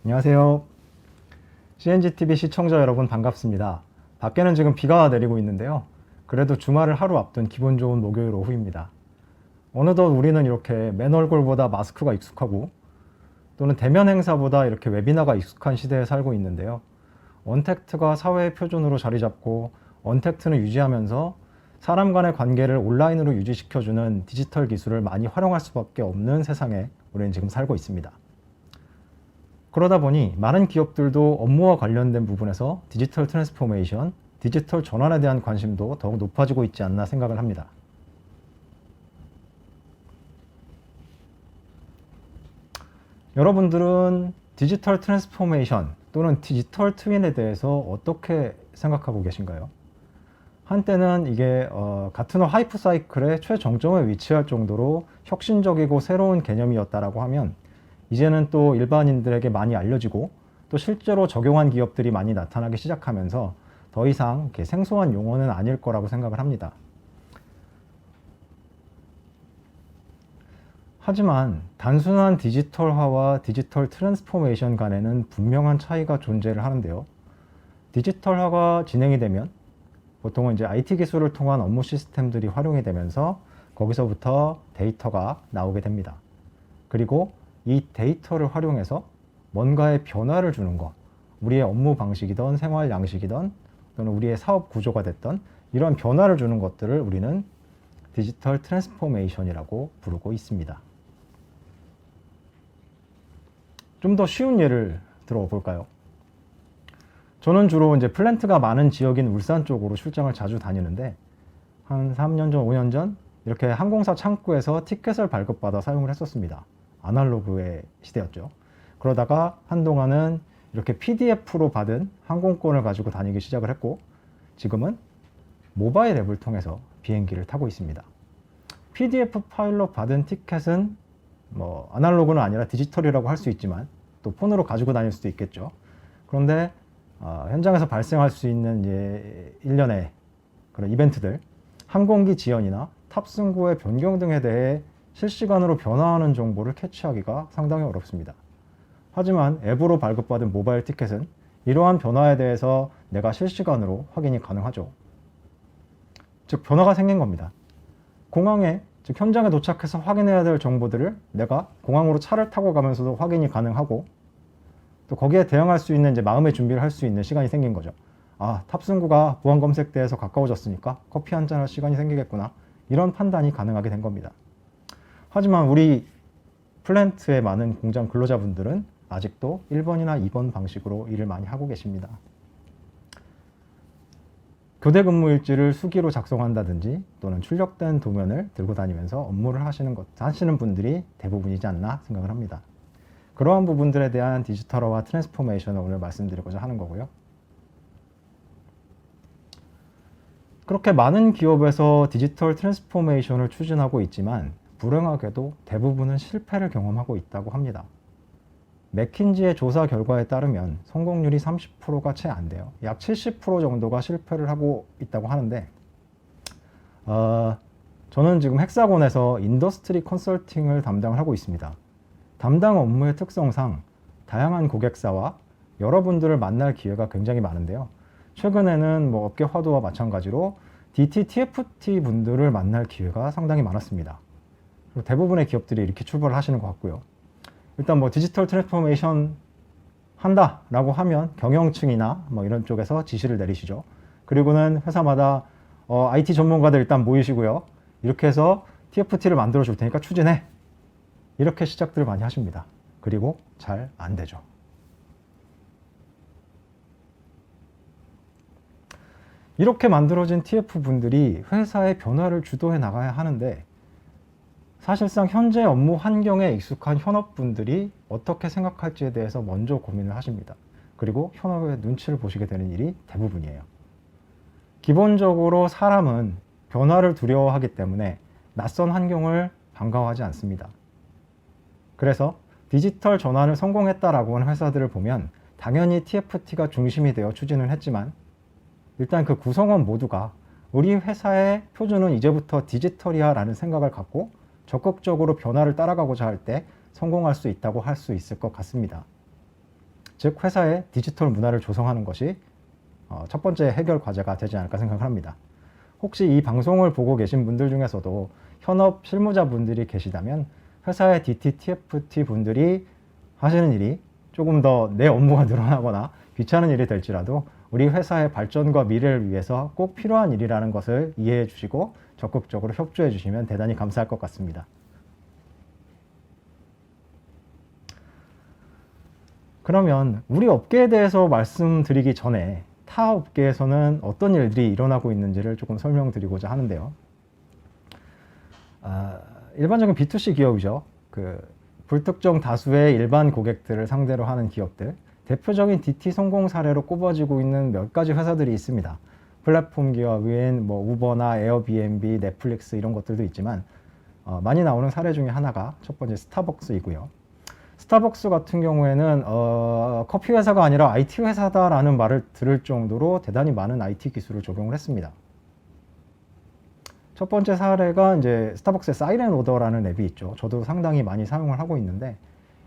안녕하세요. CNGTV 시청자 여러분 반갑습니다. 밖에는 지금 비가 내리고 있는데요. 그래도 주말을 하루 앞둔 기분 좋은 목요일 오후입니다. 어느덧 우리는 이렇게 맨 얼굴보다 마스크가 익숙하고 또는 대면 행사보다 이렇게 웨비나가 익숙한 시대에 살고 있는데요. 언택트가 사회의 표준으로 자리 잡고 언택트는 유지하면서 사람 간의 관계를 온라인으로 유지시켜주는 디지털 기술을 많이 활용할 수밖에 없는 세상에 우리는 지금 살고 있습니다. 그러다 보니 많은 기업들도 업무와 관련된 부분에서 디지털 트랜스포메이션, 디지털 전환에 대한 관심도 더욱 높아지고 있지 않나 생각을 합니다. 여러분들은 디지털 트랜스포메이션 또는 디지털 트윈에 대해서 어떻게 생각하고 계신가요? 한때는 이게 가트너 하이프 사이클의 최정점에 위치할 정도로 혁신적이고 새로운 개념이었다라고 하면 이제는 또 일반인들에게 많이 알려지고 또 실제로 적용한 기업들이 많이 나타나기 시작하면서 더 이상 이렇게 생소한 용어는 아닐 거라고 생각을 합니다. 하지만 단순한 디지털화와 디지털 트랜스포메이션 간에는 분명한 차이가 존재를 하는데요. 디지털화가 진행이 되면 보통은 이제 IT 기술을 통한 업무 시스템들이 활용이 되면서 거기서부터 데이터가 나오게 됩니다. 그리고 이 데이터를 활용해서 뭔가의 변화를 주는 것, 우리의 업무 방식이든 생활 양식이든 또는 우리의 사업 구조가 됐던 이런 변화를 주는 것들을 우리는 디지털 트랜스포메이션이라고 부르고 있습니다. 좀 더 쉬운 예를 들어볼까요? 저는 주로 이제 플랜트가 많은 지역인 울산 쪽으로 출장을 자주 다니는데 한 3년 전, 5년 전 이렇게 항공사 창구에서 티켓을 발급받아 사용을 했었습니다. 아날로그의 시대였죠. 그러다가 한동안은 이렇게 PDF로 받은 항공권을 가지고 다니기 시작을 했고 지금은 모바일 앱을 통해서 비행기를 타고 있습니다. PDF 파일로 받은 티켓은 뭐 아날로그는 아니라 디지털이라고 할 수 있지만 또 폰으로 가지고 다닐 수도 있겠죠. 그런데 현장에서 발생할 수 있는 이제 일련의 그런 이벤트들, 항공기 지연이나 탑승구의 변경 등에 대해 실시간으로 변화하는 정보를 캐치하기가 상당히 어렵습니다. 하지만 앱으로 발급받은 모바일 티켓은 이러한 변화에 대해서 내가 실시간으로 확인이 가능하죠. 즉 변화가 생긴 겁니다. 공항에, 즉 현장에 도착해서 확인해야 될 정보들을 내가 공항으로 차를 타고 가면서도 확인이 가능하고 또 거기에 대응할 수 있는 이제 마음의 준비를 할 수 있는 시간이 생긴 거죠. 아, 탑승구가 보안 검색대에서 가까워졌으니까 커피 한잔 할 시간이 생기겠구나. 이런 판단이 가능하게 된 겁니다. 하지만 우리 플랜트의 많은 공장 근로자분들은 아직도 1번이나 2번 방식으로 일을 많이 하고 계십니다. 교대 근무 일지를 수기로 작성한다든지 또는 출력된 도면을 들고 다니면서 업무를 하시는 분들이 대부분이지 않나 생각을 합니다. 그러한 부분들에 대한 디지털화와 트랜스포메이션을 오늘 말씀드리고자 하는 거고요. 그렇게 많은 기업에서 디지털 트랜스포메이션을 추진하고 있지만 불행하게도 대부분은 실패를 경험하고 있다고 합니다. 맥킨지의 조사 결과에 따르면 성공률이 30%가 채 안 돼요. 약 70% 정도가 실패를 하고 있다고 하는데 저는 지금 헥사곤에서 인더스트리 컨설팅을 담당을 하고 있습니다. 담당 업무의 특성상 다양한 고객사와 여러분들을 만날 기회가 굉장히 많은데요. 최근에는 뭐 업계 화두와 마찬가지로 DT, TFT 분들을 만날 기회가 상당히 많았습니다. 대부분의 기업들이 이렇게 출발을 하시는 것 같고요. 일단 뭐 디지털 트랜스포메이션 한다라고 하면 경영층이나 뭐 이런 쪽에서 지시를 내리시죠. 그리고는 회사마다 IT 전문가들 일단 모이시고요. 이렇게 해서 TFT를 만들어 줄 테니까 추진해. 이렇게 시작들을 많이 하십니다. 그리고 잘 안 되죠. 이렇게 만들어진 TF분들이 회사의 변화를 주도해 나가야 하는데 사실상 현재 업무 환경에 익숙한 현업분들이 어떻게 생각할지에 대해서 먼저 고민을 하십니다. 그리고 현업의 눈치를 보시게 되는 일이 대부분이에요. 기본적으로 사람은 변화를 두려워하기 때문에 낯선 환경을 반가워하지 않습니다. 그래서 디지털 전환을 성공했다라고 하는 회사들을 보면 당연히 TFT가 중심이 되어 추진을 했지만 일단 그 구성원 모두가 우리 회사의 표준은 이제부터 디지털이야 라는 생각을 갖고 적극적으로 변화를 따라가고자 할 때 성공할 수 있다고 할 수 있을 것 같습니다. 즉 회사의 디지털 문화를 조성하는 것이 첫 번째 해결 과제가 되지 않을까 생각을 합니다. 혹시 이 방송을 보고 계신 분들 중에서도 현업 실무자분들이 계시다면 회사의 DT, TFT 분들이 하시는 일이 조금 더 내 업무가 늘어나거나 귀찮은 일이 될지라도 우리 회사의 발전과 미래를 위해서 꼭 필요한 일이라는 것을 이해해 주시고 적극적으로 협조해 주시면 대단히 감사할 것 같습니다. 그러면 우리 업계에 대해서 말씀드리기 전에 타 업계에서는 어떤 일들이 일어나고 있는지를 조금 설명드리고자 하는데요. 일반적인 B2C 기업이죠. 불특정 다수의 일반 고객들을 상대로 하는 기업들, 대표적인 DT 성공 사례로 꼽아지고 있는 몇 가지 회사들이 있습니다. 플랫폼 기업인 우버나 에어비앤비, 넷플릭스 이런 것들도 있지만 많이 나오는 사례 중에 하나가 첫 번째 스타벅스이고요. 스타벅스 같은 경우에는 커피 회사가 아니라 IT 회사다라는 말을 들을 정도로 대단히 많은 IT 기술을 적용을 했습니다. 첫 번째 사례가 이제 스타벅스의 사이렌 오더라는 앱이 있죠. 저도 상당히 많이 사용을 하고 있는데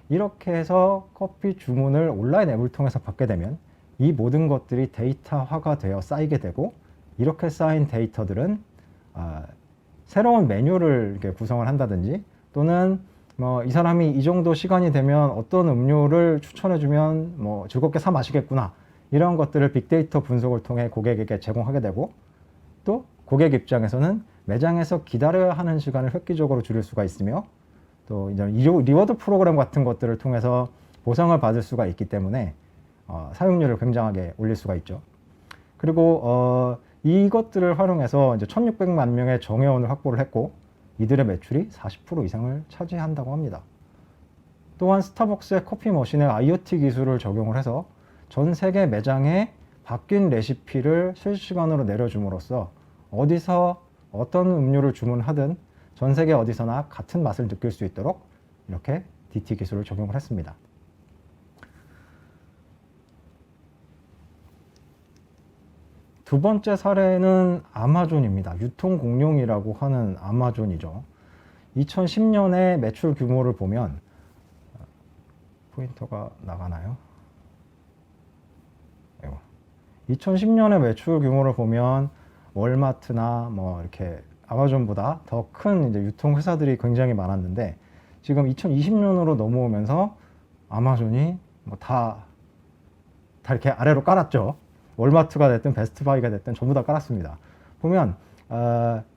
이렇게 해서 커피 주문을 온라인 앱을 통해서 받게 되면 이 모든 것들이 데이터화가 되어 쌓이게 되고 이렇게 쌓인 데이터들은 새로운 메뉴를 이렇게 구성을 한다든지 또는 이 사람이 이 정도 시간이 되면 어떤 음료를 추천해주면 즐겁게 사 마시겠구나 이런 것들을 빅데이터 분석을 통해 고객에게 제공하게 되고 또 고객 입장에서는 매장에서 기다려야 하는 시간을 획기적으로 줄일 수가 있으며 또 이제 리워드 프로그램 같은 것들을 통해서 보상을 받을 수가 있기 때문에 사용률을 굉장하게 올릴 수가 있죠. 그리고 이것들을 활용해서 이제 1600만 명의 정회원을 확보를 했고 이들의 매출이 40% 이상을 차지한다고 합니다. 또한 스타벅스의 커피 머신에 IoT 기술을 적용을 해서 전 세계 매장에 바뀐 레시피를 실시간으로 내려줌으로써 어디서 어떤 음료를 주문하든 전 세계 어디서나 같은 맛을 느낄 수 있도록 이렇게 DT 기술을 적용을 했습니다. 두 번째 사례는 아마존입니다. 유통 공룡이라고 하는 아마존이죠. 2010년에 매출 규모를 보면 포인터가 나가나요? 2010년에 매출 규모를 보면 월마트나 이렇게 아마존보다 더 큰 이제 유통 회사들이 굉장히 많았는데 지금 2020년으로 넘어오면서 아마존이 다 이렇게 아래로 깔았죠. 월마트가 됐든 베스트바이가 됐든 전부 다 깔았습니다. 보면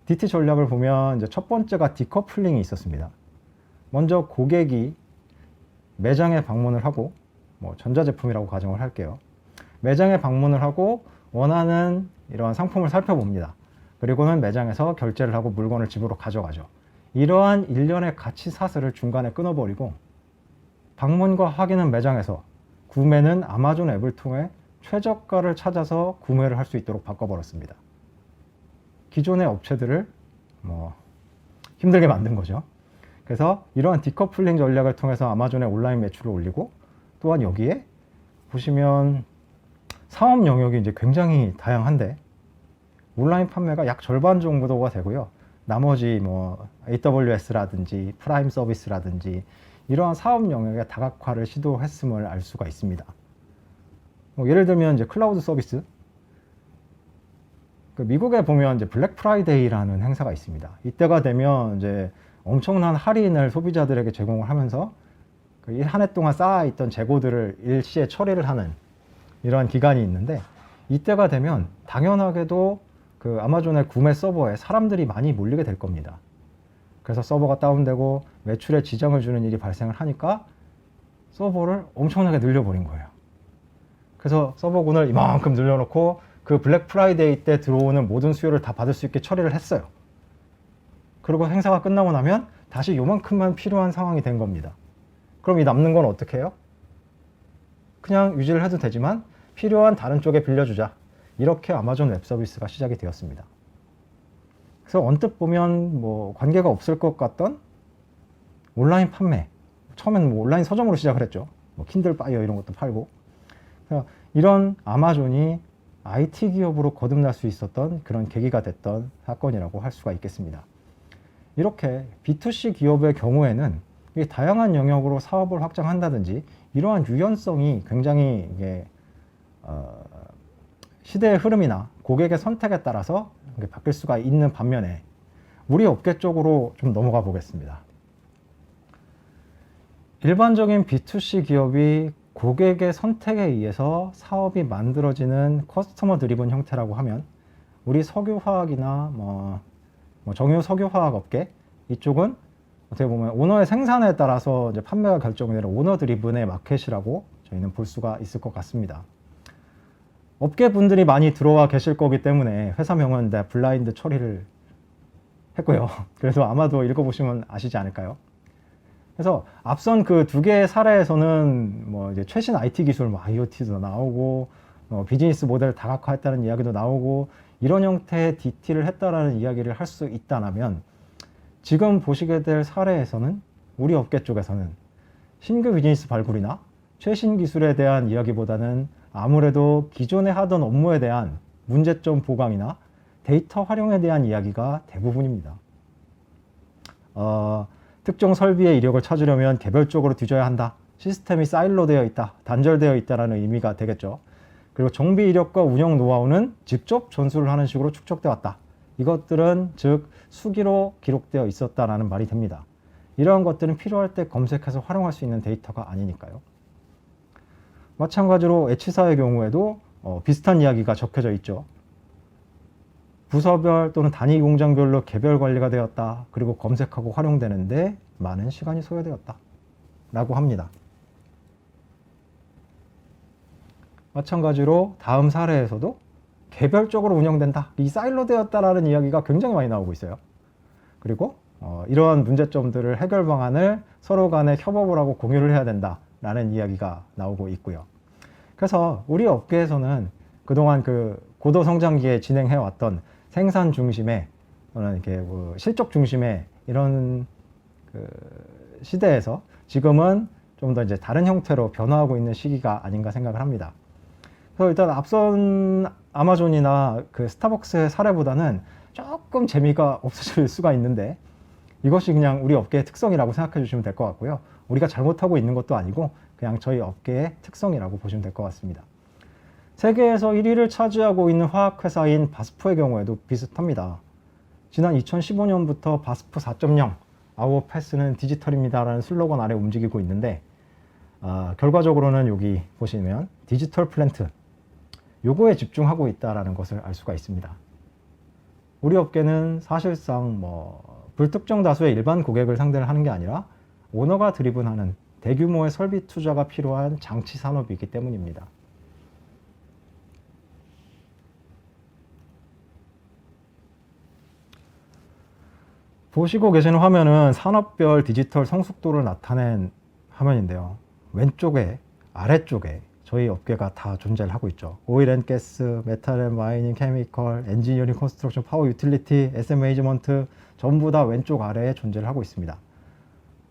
DT 전략을 보면 이제 첫 번째가 디커플링이 있었습니다. 먼저 고객이 매장에 방문을 하고 전자제품이라고 가정을 할게요. 매장에 방문을 하고 원하는 이러한 상품을 살펴봅니다. 그리고는 매장에서 결제를 하고 물건을 집으로 가져가죠. 이러한 일련의 가치 사슬을 중간에 끊어버리고 방문과 확인은 매장에서, 구매는 아마존 앱을 통해 최저가를 찾아서 구매를 할 수 있도록 바꿔버렸습니다. 기존의 업체들을 힘들게 만든 거죠. 그래서 이러한 디커플링 전략을 통해서 아마존의 온라인 매출을 올리고 또한 여기에 보시면 사업 영역이 이제 굉장히 다양한데 온라인 판매가 약 절반 정도가 되고요. 나머지 AWS라든지 프라임 서비스라든지 이러한 사업 영역의 다각화를 시도했음을 알 수가 있습니다. 예를 들면 이제 클라우드 서비스. 미국에 보면 이제 블랙 프라이데이라는 행사가 있습니다. 이때가 되면 이제 엄청난 할인을 소비자들에게 제공을 하면서 한 해 동안 쌓아있던 재고들을 일시에 처리를 하는 이러한 기간이 있는데 이때가 되면 당연하게도 아마존의 구매 서버에 사람들이 많이 몰리게 될 겁니다. 그래서 서버가 다운되고 매출에 지장을 주는 일이 발생을 하니까 서버를 엄청나게 늘려버린 거예요. 그래서 서버군을 이만큼 늘려놓고 그 블랙 프라이데이 때 들어오는 모든 수요를 다 받을 수 있게 처리를 했어요. 그리고 행사가 끝나고 나면 다시 요만큼만 필요한 상황이 된 겁니다. 그럼 이 남는 건 어떻게 해요? 그냥 유지를 해도 되지만 필요한 다른 쪽에 빌려주자. 이렇게 아마존 웹 서비스가 시작이 되었습니다. 그래서 언뜻 보면 관계가 없을 것 같던 온라인 판매. 처음에는 온라인 서점으로 시작을 했죠. 킨들 바이어 이런 것도 팔고. 이런 아마존이 IT 기업으로 거듭날 수 있었던 그런 계기가 됐던 사건이라고 할 수가 있겠습니다. 이렇게 B2C 기업의 경우에는 이게 다양한 영역으로 사업을 확장한다든지 이러한 유연성이 굉장히 이게 시대의 흐름이나 고객의 선택에 따라서 바뀔 수가 있는 반면에 우리 업계 쪽으로 좀 넘어가 보겠습니다. 일반적인 B2C 기업이 고객의 선택에 의해서 사업이 만들어지는 커스터머 드리븐 형태라고 하면 우리 석유화학이나 정유 석유화학 업계 이쪽은 어떻게 보면 오너의 생산에 따라서 이제 판매가 결정되는 오너 드리븐의 마켓이라고 저희는 볼 수가 있을 것 같습니다. 업계 분들이 많이 들어와 계실 거기 때문에 회사명은 블라인드 처리를 했고요. 그래서 아마도 읽어보시면 아시지 않을까요? 그래서 앞선 그 두 개의 사례에서는 이제 최신 IT 기술, IoT도 나오고, 비즈니스 모델 다각화했다는 이야기도 나오고, 이런 형태의 DT를 했다라는 이야기를 할 수 있다면, 지금 보시게 될 사례에서는 우리 업계 쪽에서는 신규 비즈니스 발굴이나 최신 기술에 대한 이야기보다는 아무래도 기존에 하던 업무에 대한 문제점 보강이나 데이터 활용에 대한 이야기가 대부분입니다. 특정 설비의 이력을 찾으려면 개별적으로 뒤져야 한다. 시스템이 사일로되어 있다. 단절되어 있다는 의미가 되겠죠. 그리고 정비 이력과 운영 노하우는 직접 전수를 하는 식으로 축적되어 왔다. 이것들은 즉 수기로 기록되어 있었다라는 말이 됩니다. 이러한 것들은 필요할 때 검색해서 활용할 수 있는 데이터가 아니니까요. 마찬가지로 H사의 경우에도 비슷한 이야기가 적혀져 있죠. 부서별 또는 단위 공장별로 개별 관리가 되었다. 그리고 검색하고 활용되는데 많은 시간이 소요되었다. 라고 합니다. 마찬가지로 다음 사례에서도 개별적으로 운영된다. 이 사일로 되었다라는 이야기가 굉장히 많이 나오고 있어요. 그리고 이러한 문제점들을 해결 방안을 서로 간에 협업을 하고 공유를 해야 된다라는 이야기가 나오고 있고요. 그래서 우리 업계에서는 그동안 그 고도 성장기에 진행해 왔던 생산 중심의 또는 이렇게 실적 중심의 이런 그 시대에서 지금은 좀 더 이제 다른 형태로 변화하고 있는 시기가 아닌가 생각을 합니다. 그래서 일단 앞선 아마존이나 그 스타벅스의 사례보다는 조금 재미가 없으실 수가 있는데 이것이 그냥 우리 업계의 특성이라고 생각해 주시면 될 것 같고요. 우리가 잘못하고 있는 것도 아니고 그냥 저희 업계의 특성이라고 보시면 될 것 같습니다. 세계에서 1위를 차지하고 있는 화학회사인 바스프의 경우에도 비슷합니다. 지난 2015년부터 바스프 4.0 Our Path는 디지털입니다 라는 슬로건 아래 움직이고 있는데 결과적으로는 여기 보시면 디지털 플랜트 요거에 집중하고 있다는 것을 알 수가 있습니다. 우리 업계는 사실상 불특정 다수의 일반 고객을 상대를 하는 게 아니라 오너가 드리븐하는 대규모의 설비 투자가 필요한 장치 산업이기 때문입니다. 보시고 계시는 화면은 산업별 디지털 성숙도를 나타낸 화면인데요. 왼쪽에 아래쪽에 저희 업계가 다 존재를 하고 있죠. 오일 앤 가스, 메탈 앤 마이닝, 케미컬, 엔지니어링, 컨스트럭션, 파워 유틸리티, SM 매니지먼트 전부 다 왼쪽 아래에 존재를 하고 있습니다.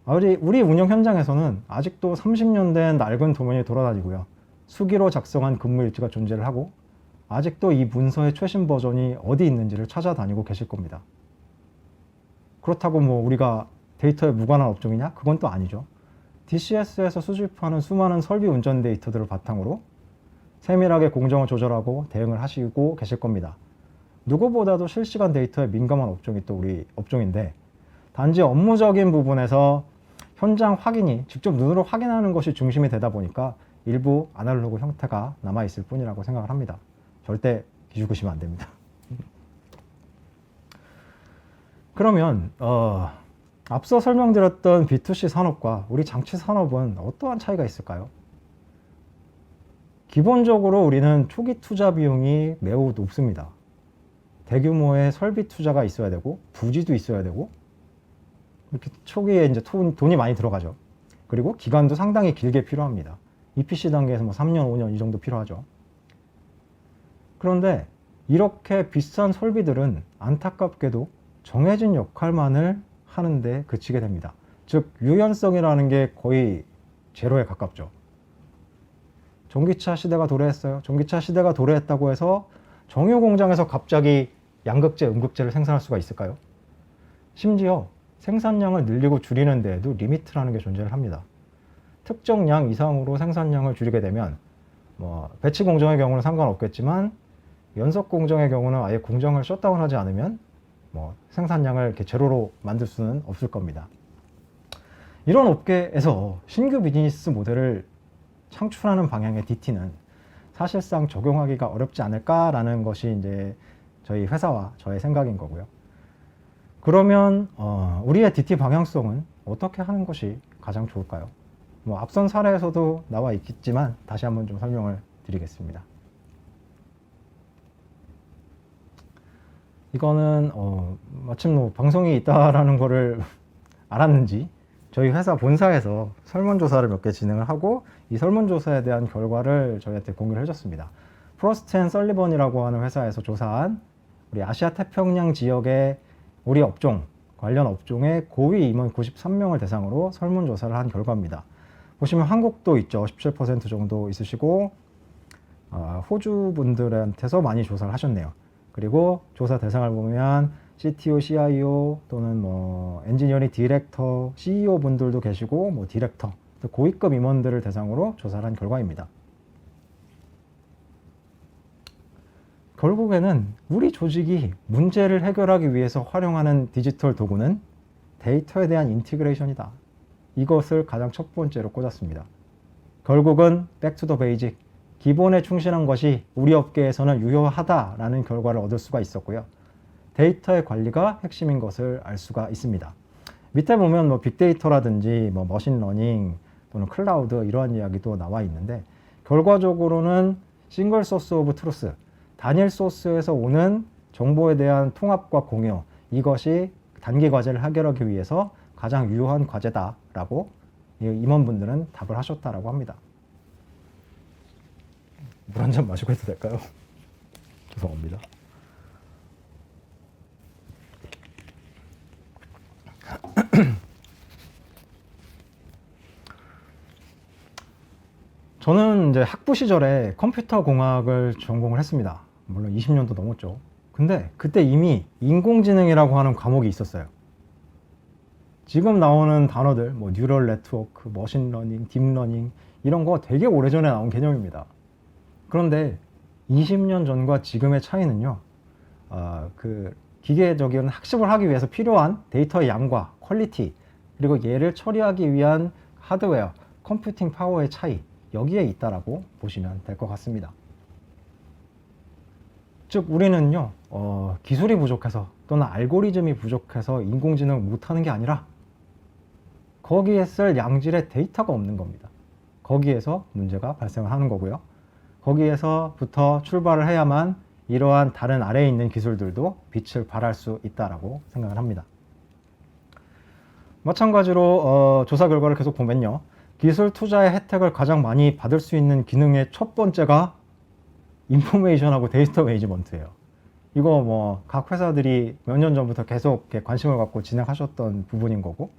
우리 운영 현장에서는 아직도 30년 된 낡은 도면이 돌아다니고요. 수기로 작성한 근무일지가 존재를 하고 아직도 이 문서의 최신 버전이 어디 있는지를 찾아다니고 계실 겁니다. 그렇다고 우리가 데이터에 무관한 업종이냐? 그건 또 아니죠. DCS에서 수집하는 수많은 설비 운전 데이터들을 바탕으로 세밀하게 공정을 조절하고 대응을 하시고 계실 겁니다. 누구보다도 실시간 데이터에 민감한 업종이 또 우리 업종인데 단지 업무적인 부분에서 현장 확인이 직접 눈으로 확인하는 것이 중심이 되다 보니까 일부 아날로그 형태가 남아있을 뿐이라고 생각을 합니다. 절대 기죽으시면 안 됩니다. 그러면 앞서 설명드렸던 B2C 산업과 우리 장치 산업은 어떠한 차이가 있을까요? 기본적으로 우리는 초기 투자 비용이 매우 높습니다. 대규모의 설비 투자가 있어야 되고 부지도 있어야 되고 이렇게 초기에 이제 돈이 많이 들어가죠. 그리고 기간도 상당히 길게 필요합니다. EPC 단계에서 3년, 5년 이 정도 필요하죠. 그런데 이렇게 비싼 설비들은 안타깝게도 정해진 역할만을 하는데 그치게 됩니다. 즉 유연성이라는 게 거의 제로에 가깝죠. 전기차 시대가 도래했어요. 전기차 시대가 도래했다고 해서 정유 공장에서 갑자기 양극재, 음극재를 생산할 수가 있을까요? 심지어 생산량을 늘리고 줄이는 데에도 리미트라는 게 존재를 합니다. 특정 양 이상으로 생산량을 줄이게 되면 뭐 배치 공정의 경우는 상관없겠지만 연속 공정의 경우는 아예 공정을 셧다운하지 않으면 뭐 생산량을 이렇게 제로로 만들 수는 없을 겁니다. 이런 업계에서 신규 비즈니스 모델을 창출하는 방향의 DT는 사실상 적용하기가 어렵지 않을까라는 것이 이제 저희 회사와 저의 생각인 거고요. 그러면 우리의 DT 방향성은 어떻게 하는 것이 가장 좋을까요? 뭐 앞선 사례에서도 나와 있겠지만 다시 한번 좀 설명을 드리겠습니다. 이거는 마침 뭐 방송이 있다라는 거를 알았는지 저희 회사 본사에서 설문조사를 몇 개 진행을 하고 이 설문조사에 대한 결과를 저희한테 공유를 해줬습니다. 프로스트 앤 설리번이라고 하는 회사에서 조사한 우리 아시아 태평양 지역의 우리 업종, 관련 업종의 고위 임원 93명을 대상으로 설문조사를 한 결과입니다. 보시면 한국도 있죠. 17% 정도 있으시고 호주 분들한테서 많이 조사를 하셨네요. 그리고 조사 대상을 보면 CTO, CIO 또는 뭐 엔지니어링 디렉터, CEO 분들도 계시고 뭐 디렉터, 고위급 임원들을 대상으로 조사를 한 결과입니다. 결국에는 우리 조직이 문제를 해결하기 위해서 활용하는 디지털 도구는 데이터에 대한 인티그레이션이다. 이것을 가장 첫 번째로 꽂았습니다. 결국은 백투더 베이직, 기본에 충실한 것이 우리 업계에서는 유효하다라는 결과를 얻을 수가 있었고요. 데이터의 관리가 핵심인 것을 알 수가 있습니다. 밑에 보면 뭐 빅데이터라든지 뭐 머신러닝 또는 클라우드 이러한 이야기도 나와 있는데 결과적으로는 싱글 소스 오브 트루스, 단일 소스에서 오는 정보에 대한 통합과 공유, 이것이 단기 과제를 해결하기 위해서 가장 유효한 과제다라고 임원분들은 답을 하셨다라고 합니다. 물 한 잔 마시고 해도 될까요? 죄송합니다. 저는 이제 학부 시절에 컴퓨터 공학을 전공을 했습니다. 물론 20년도 넘었죠. 근데 그때 이미 인공지능이라고 하는 과목이 있었어요. 지금 나오는 단어들, 뭐 뉴럴 네트워크, 머신러닝, 딥러닝 이런 거 되게 오래전에 나온 개념입니다. 그런데 20년 전과 지금의 차이는요. 그 기계적인 학습을 하기 위해서 필요한 데이터의 양과 퀄리티, 그리고 얘를 처리하기 위한 하드웨어, 컴퓨팅 파워의 차이, 여기에 있다라고 보시면 될 것 같습니다. 즉 우리는요 기술이 부족해서 또는 알고리즘이 부족해서 인공지능을 못하는 게 아니라 거기에 쓸 양질의 데이터가 없는 겁니다. 거기에서 문제가 발생을 하는 거고요. 거기에서부터 출발을 해야만 이러한 다른 아래에 있는 기술들도 빛을 발할 수 있다라고 생각을 합니다. 마찬가지로 조사 결과를 계속 보면요. 기술 투자의 혜택을 가장 많이 받을 수 있는 기능의 첫 번째가 인포메이션하고 데이터 매니지먼트예요. 이거 뭐 각 회사들이 몇 년 전부터 계속 관심을 갖고 진행하셨던 부분인 거고,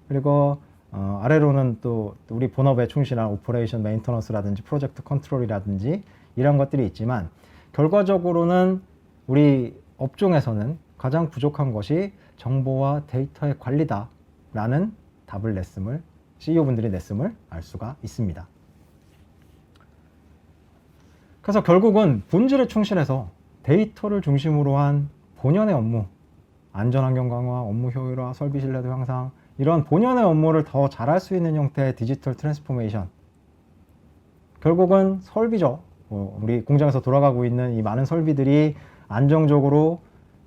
그리고 아래로는 또 우리 본업에 충실한 오퍼레이션 메인터넌스라든지 프로젝트 컨트롤이라든지 이런 것들이 있지만 결과적으로는 우리 업종에서는 가장 부족한 것이 정보와 데이터의 관리다라는 답을 냈음을 CEO분들이 냈음을 알 수가 있습니다. 그래서 결국은 본질에 충실해서 데이터를 중심으로 한 본연의 업무, 안전환경 강화, 업무 효율화, 설비 신뢰도 향상, 이런 본연의 업무를 더 잘할 수 있는 형태의 디지털 트랜스포메이션. 결국은 설비죠. 우리 공장에서 돌아가고 있는 이 많은 설비들이 안정적으로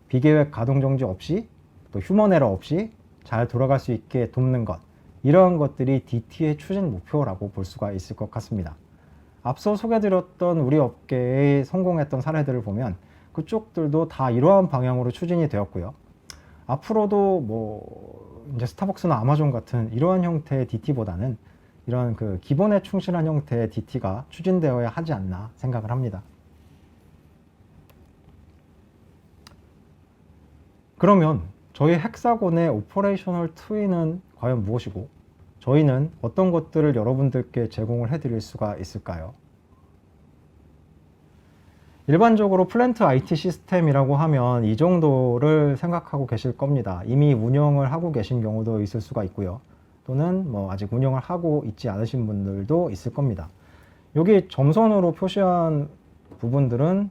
비계획 가동 정지 없이 또 휴먼 에러 없이 잘 돌아갈 수 있게 돕는 것. 이런 것들이 DT의 추진 목표라고 볼 수가 있을 것 같습니다. 앞서 소개드렸던 우리 업계의 성공했던 사례들을 보면 그쪽들도 다 이러한 방향으로 추진이 되었고요. 앞으로도 뭐 이제 스타벅스나 아마존 같은 이러한 형태의 DT보다는 이런 그 기본에 충실한 형태의 DT가 추진되어야 하지 않나 생각을 합니다. 그러면 저희 헥사곤의 오퍼레이셔널 트윈은 과연 무엇이고 저희는 어떤 것들을 여러분들께 제공을 해드릴 수가 있을까요? 일반적으로 플랜트 IT 시스템이라고 하면 이 정도를 생각하고 계실 겁니다. 이미 운영을 하고 계신 경우도 있을 수가 있고요. 또는 뭐 아직 운영을 하고 있지 않으신 분들도 있을 겁니다. 여기 점선으로 표시한 부분들은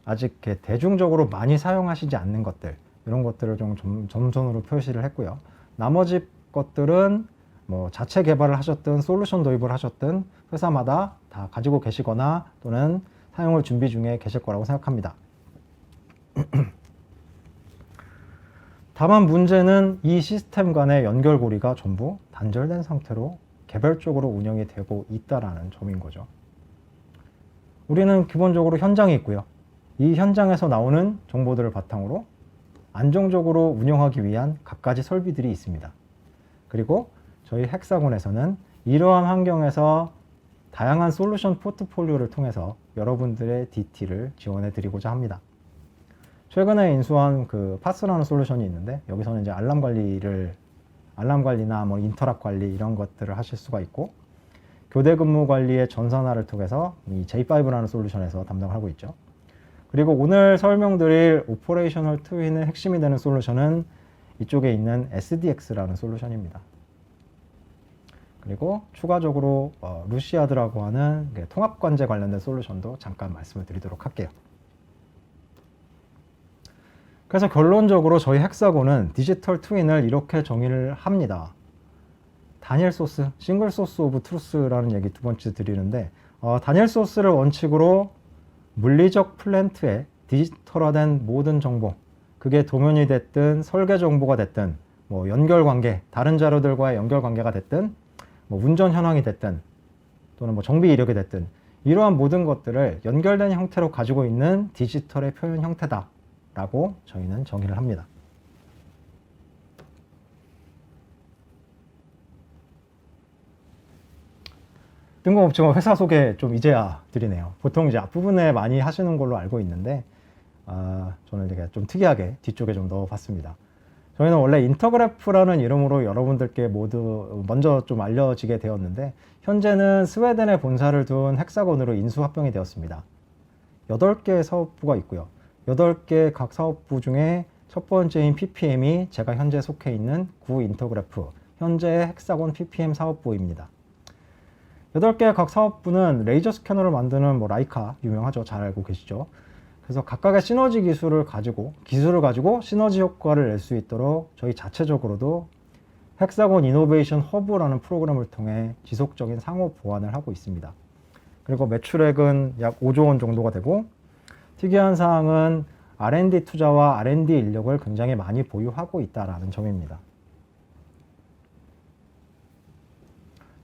아직 이렇게 대중적으로 많이 사용하시지 않는 것들, 이런 것들을 좀 점선으로 표시를 했고요. 나머지 것들은 뭐 자체 개발을 하셨든 솔루션 도입을 하셨든 회사마다 다 가지고 계시거나 또는 사용을 준비 중에 계실 거라고 생각합니다. 다만 문제는 이 시스템 간의 연결고리가 전부 단절된 상태로 개별적으로 운영이 되고 있다는 점인 거죠. 우리는 기본적으로 현장에 있고요. 이 현장에서 나오는 정보들을 바탕으로 안정적으로 운영하기 위한 갖가지 설비들이 있습니다. 그리고 저희 헥사곤에서는 이러한 환경에서 다양한 솔루션 포트폴리오를 통해서 여러분들의 DT를 지원해 드리고자 합니다. 최근에 인수한 그 파스라는 솔루션이 있는데, 여기서는 이제 알람 관리나 뭐 인터럽 관리 이런 것들을 하실 수가 있고, 교대 근무 관리의 전산화를 통해서 이 J5라는 솔루션에서 담당을 하고 있죠. 그리고 오늘 설명드릴 오퍼레이셔널 트윈의 핵심이 되는 솔루션은 이쪽에 있는 SDX라는 솔루션입니다. 그리고 추가적으로 루시아드라고 하는 통합관제 관련된 솔루션도 잠깐 말씀을 드리도록 할게요. 그래서 결론적으로 저희 헥사곤은 디지털 트윈을 이렇게 정의를 합니다. 단일 소스, 싱글 소스 오브 트루스라는 얘기 두 번째 드리는데, 단일 소스를 원칙으로 물리적 플랜트에 디지털화된 모든 정보, 그게 도면이 됐든 설계 정보가 됐든 뭐 연결관계, 다른 자료들과의 연결관계가 됐든 뭐 운전 현황이 됐든 또는 뭐 정비 이력이 됐든 이러한 모든 것들을 연결된 형태로 가지고 있는 디지털의 표현 형태다 라고 저희는 정의를 합니다. 뜬금없지만 회사 소개 좀 이제야 드리네요. 보통 이제 앞부분에 많이 하시는 걸로 알고 있는데 저는 이렇게 좀 특이하게 뒤쪽에 좀 넣어봤습니다. 저희는 원래 인터그래프라는 이름으로 여러분들께 모두 먼저 좀 알려지게 되었는데, 현재는 스웨덴에 본사를 둔 헥사곤으로 인수합병이 되었습니다. 8개의 사업부가 있고요. 8개 각 사업부 중에 첫 번째인 PPM이 제가 현재 속해 있는 구 인터그래프, 현재의 헥사곤 PPM 사업부입니다. 8개 각 사업부는 레이저 스캐너를 만드는 뭐 라이카 유명하죠. 잘 알고 계시죠. 그래서 각각의 시너지 기술을 가지고 시너지 효과를 낼 수 있도록 저희 자체적으로도 헥사곤 이노베이션 허브라는 프로그램을 통해 지속적인 상호 보완을 하고 있습니다. 그리고 매출액은 약 5조 원 정도가 되고, 특이한 사항은 R&D 투자와 R&D 인력을 굉장히 많이 보유하고 있다는 점입니다.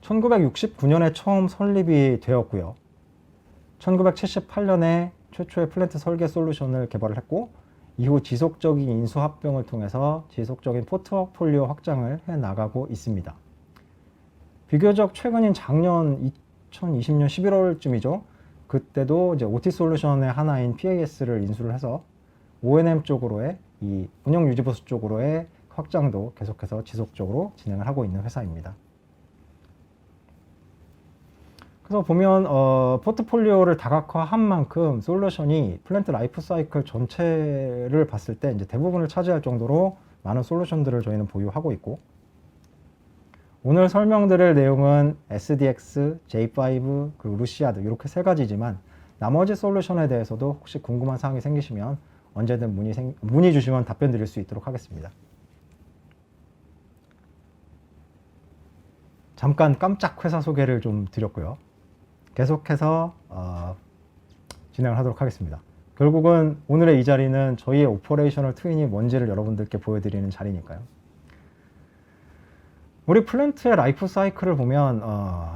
1969년에 처음 설립이 되었고요. 1978년에 최초의 플랜트 설계 솔루션을 개발을 했고, 이후 지속적인 인수합병을 통해서 지속적인 포트폴리오 확장을 해나가고 있습니다. 비교적 최근인 작년 2020년 11월쯤이죠. 그때도 이제 OT 솔루션의 하나인 PAS를 인수를 해서 O&M 쪽으로의 이 운영 유지 보수 쪽으로의 확장도 계속해서 지속적으로 진행을 하고 있는 회사입니다. 그래서 보면 포트폴리오를 다각화한 만큼 솔루션이 플랜트 라이프 사이클 전체를 봤을 때 이제 대부분을 차지할 정도로 많은 솔루션들을 저희는 보유하고 있고, 오늘 설명드릴 내용은 SDX, J5, 그리고 루시아드 이렇게 세 가지지만, 나머지 솔루션에 대해서도 혹시 궁금한 사항이 생기시면 언제든 문의 주시면 답변 드릴 수 있도록 하겠습니다. 잠깐 깜짝 회사 소개를 좀 드렸고요. 계속해서 진행을 하도록 하겠습니다. 결국은 오늘의 이 자리는 저희의 오퍼레이셔널 트윈이 뭔지를 여러분들께 보여드리는 자리니까요. 우리 플랜트의 라이프 사이클을 보면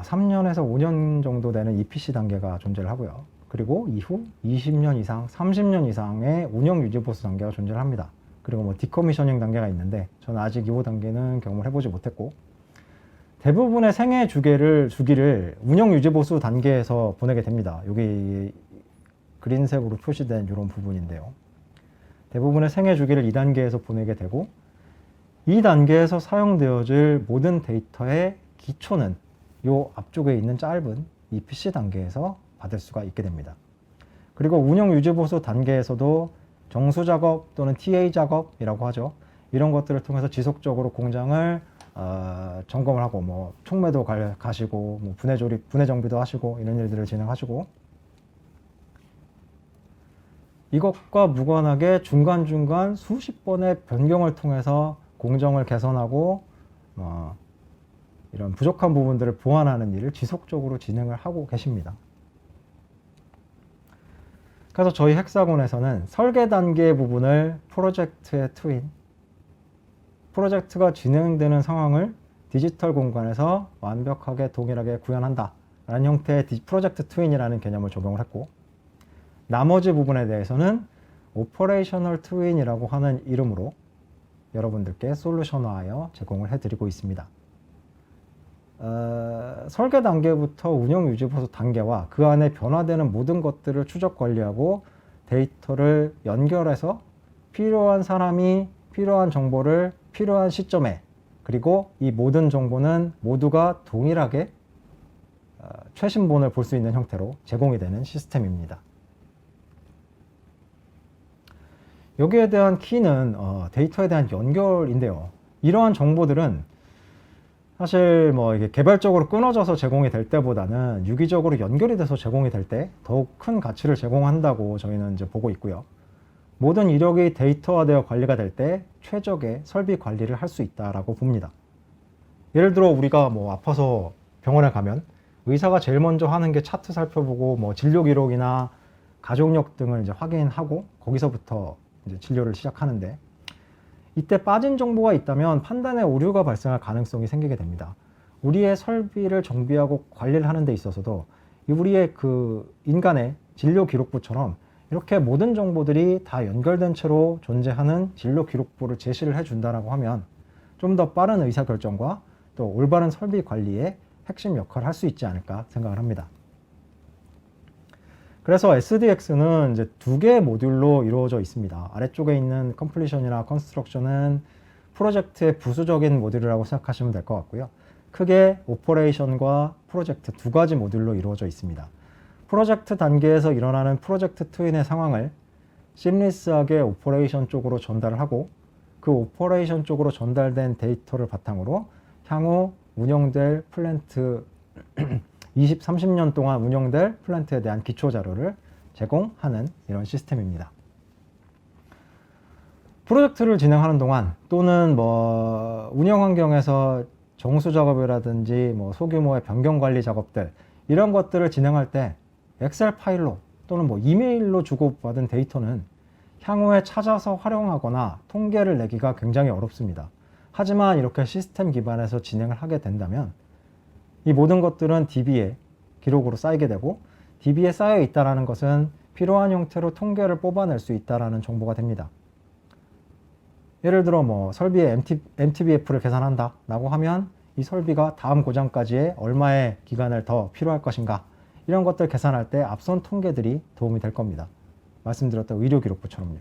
3년에서 5년 정도 되는 EPC 단계가 존재를 하고요. 그리고 이후 20년 이상, 30년 이상의 운영 유지 보수 단계가 존재를 합니다. 그리고 뭐 디커미셔닝 단계가 있는데 저는 아직 이 단계는 경험을 해보지 못했고, 대부분의 생애 주기를 운영 유지 보수 단계에서 보내게 됩니다. 여기 그린색으로 표시된 이런 부분인데요. 대부분의 생애 주기를 2단계에서 보내게 되고, 이 단계에서 사용되어질 모든 데이터의 기초는 이 앞쪽에 있는 짧은 EPC 단계에서 받을 수가 있게 됩니다. 그리고 운영 유지 보수 단계에서도 정수 작업 또는 TA 작업이라고 하죠. 이런 것들을 통해서 지속적으로 공장을 점검을 하고 뭐 총매도 가시고 뭐 분해 조립, 분해 정비도 하시고 이런 일들을 진행하시고, 이것과 무관하게 중간중간 수십 번의 변경을 통해서 공정을 개선하고 이런 부족한 부분들을 보완하는 일을 지속적으로 진행을 하고 계십니다. 그래서 저희 헥사곤에서는 설계 단계 부분을 프로젝트의 트윈, 프로젝트가 진행되는 상황을 디지털 공간에서 완벽하게 동일하게 구현한다 라는 형태의 프로젝트 트윈이라는 개념을 적용을 했고, 나머지 부분에 대해서는 오퍼레이셔널 트윈이라고 하는 이름으로 여러분들께 솔루션화하여 제공을 해드리고 있습니다. 설계 단계부터 운영 유지 보수 단계와 그 안에 변화되는 모든 것들을 추적 관리하고 데이터를 연결해서 필요한 사람이 필요한 정보를 필요한 시점에, 그리고 이 모든 정보는 모두가 동일하게 최신본을 볼 수 있는 형태로 제공이 되는 시스템입니다. 여기에 대한 키는 데이터에 대한 연결인데요. 이러한 정보들은 사실 뭐 이게 개별적으로 끊어져서 제공이 될 때보다는 유기적으로 연결이 돼서 제공이 될 때 더욱 큰 가치를 제공한다고 저희는 이제 보고 있고요. 모든 이력이 데이터화되어 관리가 될 때 최적의 설비 관리를 할 수 있다라고 봅니다. 예를 들어 우리가 뭐 아파서 병원에 가면 의사가 제일 먼저 하는 게 차트 살펴보고 뭐 진료 기록이나 가족력 등을 이제 확인하고 거기서부터 이제 진료를 시작하는데, 이때 빠진 정보가 있다면 판단에 오류가 발생할 가능성이 생기게 됩니다. 우리의 설비를 정비하고 관리를 하는 데 있어서도 우리의 그 인간의 진료 기록부처럼 이렇게 모든 정보들이 다 연결된 채로 존재하는 진료 기록부를 제시를 해준다라고 하면 좀 더 빠른 의사결정과 또 올바른 설비 관리에 핵심 역할을 할 수 있지 않을까 생각을 합니다. 그래서 SDX는 이제 두 개의 모듈로 이루어져 있습니다. 아래쪽에 있는 컴플리션이나 컨스트럭션은 프로젝트의 부수적인 모듈이라고 생각하시면 될 것 같고요. 크게 오퍼레이션과 프로젝트 두 가지 모듈로 이루어져 있습니다. 프로젝트 단계에서 일어나는 프로젝트 트윈의 상황을 심리스하게 오퍼레이션 쪽으로 전달을 하고, 그 오퍼레이션 쪽으로 전달된 데이터를 바탕으로 향후 운영될 플랜트 20, 30년 동안 운영될 플랜트에 대한 기초 자료를 제공하는 이런 시스템입니다. 프로젝트를 진행하는 동안 또는 뭐 운영 환경에서 정수 작업이라든지 뭐 소규모의 변경 관리 작업들, 이런 것들을 진행할 때 엑셀 파일로 또는 뭐 이메일로 주고받은 데이터는 향후에 찾아서 활용하거나 통계를 내기가 굉장히 어렵습니다. 하지만 이렇게 시스템 기반에서 진행을 하게 된다면 이 모든 것들은 DB에 기록으로 쌓이게 되고, DB에 쌓여 있다는 것은 필요한 형태로 통계를 뽑아낼 수 있다는 정보가 됩니다. 예를 들어 뭐 설비의 MTBF를 계산한다 라고 하면 이 설비가 다음 고장까지의 얼마의 기간을 더 필요할 것인가, 이런 것들 계산할 때 앞선 통계들이 도움이 될 겁니다. 말씀드렸던 의료기록부처럼요.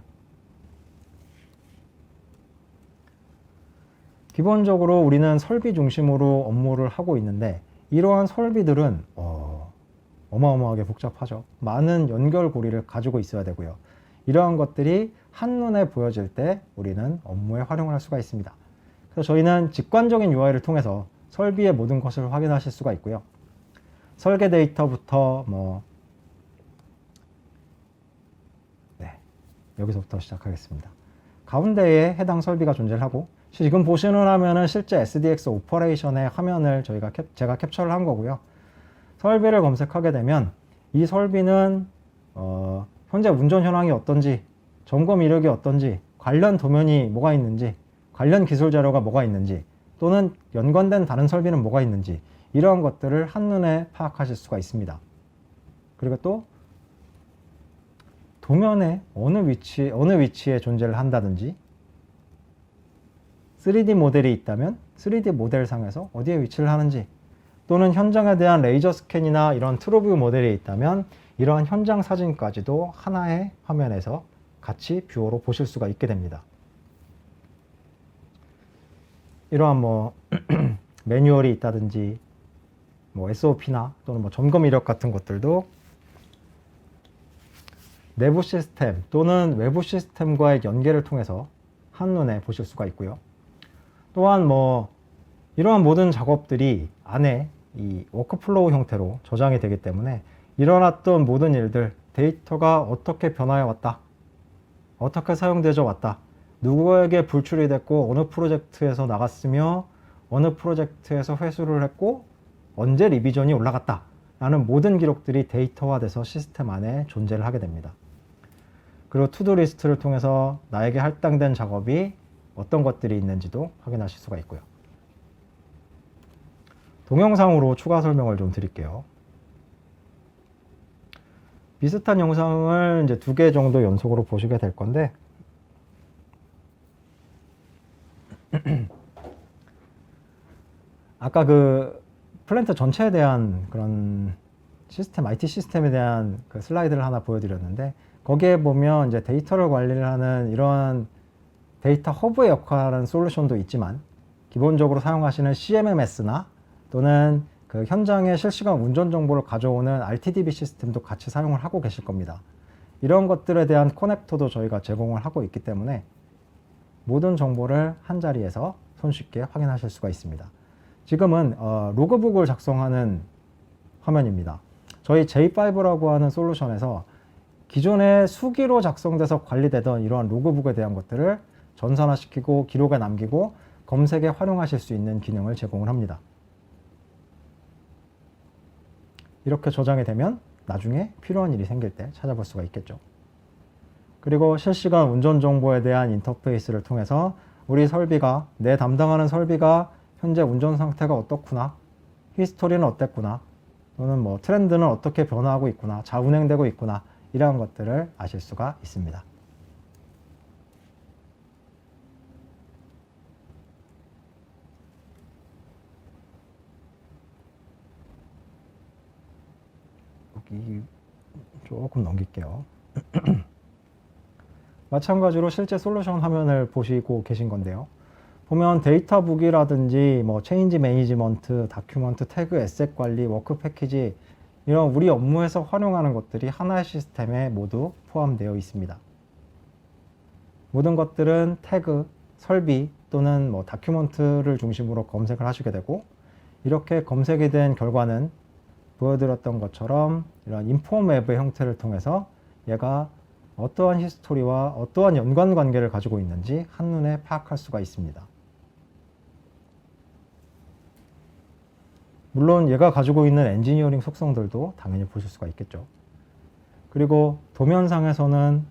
기본적으로 우리는 설비 중심으로 업무를 하고 있는데, 이러한 설비들은 어마어마하게 복잡하죠. 많은 연결고리를 가지고 있어야 되고요. 이러한 것들이 한눈에 보여질 때 우리는 업무에 활용을 할 수가 있습니다. 그래서 저희는 직관적인 UI를 통해서 설비의 모든 것을 확인하실 수가 있고요. 설계 데이터부터 여기서부터 시작하겠습니다. 가운데에 해당 설비가 존재를 하고, 지금 보시는 화면은 실제 SDX 오퍼레이션의 화면을 제가 캡처를 한 거고요. 설비를 검색하게 되면 이 설비는 현재 운전 현황이 어떤지, 점검 이력이 어떤지, 관련 도면이 뭐가 있는지, 관련 기술 자료가 뭐가 있는지, 또는 연관된 다른 설비는 뭐가 있는지, 이러한 것들을 한눈에 파악하실 수가 있습니다. 그리고 또 도면에 어느 위치에 존재를 한다든지, 3D 모델이 있다면 3D 모델상에서 어디에 위치를 하는지, 또는 현장에 대한 레이저 스캔이나 이런 트루뷰 모델이 있다면 이러한 현장 사진까지도 하나의 화면에서 같이 뷰어로 보실 수가 있게 됩니다. 이러한 매뉴얼이 있다든지 SOP나 또는 점검 이력 같은 것들도 내부 시스템 또는 외부 시스템과의 연계를 통해서 한눈에 보실 수가 있고요. 또한 뭐 이러한 모든 작업들이 안에 이 워크플로우 형태로 저장이 되기 때문에 일어났던 모든 일들, 데이터가 어떻게 변화해 왔다, 어떻게 사용되어 왔다, 누구에게 불출이 됐고 어느 프로젝트에서 나갔으며 어느 프로젝트에서 회수를 했고 언제 리비전이 올라갔다 라는 모든 기록들이 데이터화돼서 시스템 안에 존재를 하게 됩니다. 그리고 투두 리스트를 통해서 나에게 할당된 작업이 어떤 것들이 있는지도 확인하실 수가 있고요. 동영상으로 추가 설명을 좀 드릴게요. 비슷한 영상을 이제 2개 정도 연속으로 보시게 될 건데, 아까 그 플랜트 전체에 대한 그런 시스템, IT 시스템에 대한 그 슬라이드를 하나 보여드렸는데, 거기에 보면 이제 데이터를 관리를 하는 이러한 데이터 허브의 역할하는 솔루션도 있지만, 기본적으로 사용하시는 CMMS나 또는 그 현장의 실시간 운전 정보를 가져오는 RTDB 시스템도 같이 사용을 하고 계실 겁니다. 이런 것들에 대한 커넥터도 저희가 제공을 하고 있기 때문에 모든 정보를 한 자리에서 손쉽게 확인하실 수가 있습니다. 지금은 로그북을 작성하는 화면입니다. 저희 J5라고 하는 솔루션에서 기존에 수기로 작성돼서 관리되던 이러한 로그북에 대한 것들을 전산화시키고 기록에 남기고 검색에 활용하실 수 있는 기능을 제공을 합니다. 이렇게 저장이 되면 나중에 필요한 일이 생길 때 찾아볼 수가 있겠죠. 그리고 실시간 운전 정보에 대한 인터페이스를 통해서 우리 설비가, 내 담당하는 설비가 현재 운전 상태가 어떻구나, 히스토리는 어땠구나, 또는 뭐 트렌드는 어떻게 변화하고 있구나, 잘 운행되고 있구나, 이러한 것들을 아실 수가 있습니다. 여기 조금 넘길게요. 마찬가지로 실제 솔루션 화면을 보시고 계신 건데요. 보면 데이터북이라든지 뭐 체인지 매니지먼트, 다큐먼트, 태그, 에셋 관리, 워크 패키지, 이런 우리 업무에서 활용하는 것들이 하나의 시스템에 모두 포함되어 있습니다. 모든 것들은 태그, 설비 또는 뭐 다큐먼트를 중심으로 검색을 하시게 되고, 이렇게 검색이 된 결과는 보여드렸던 것처럼 이런 인폼 앱의 형태를 통해서 얘가 어떠한 히스토리와 어떠한 연관 관계를 가지고 있는지 한눈에 파악할 수가 있습니다. 물론 얘가 가지고 있는 엔지니어링 속성들도 당연히 보실 수가 있겠죠. 그리고 도면상에서는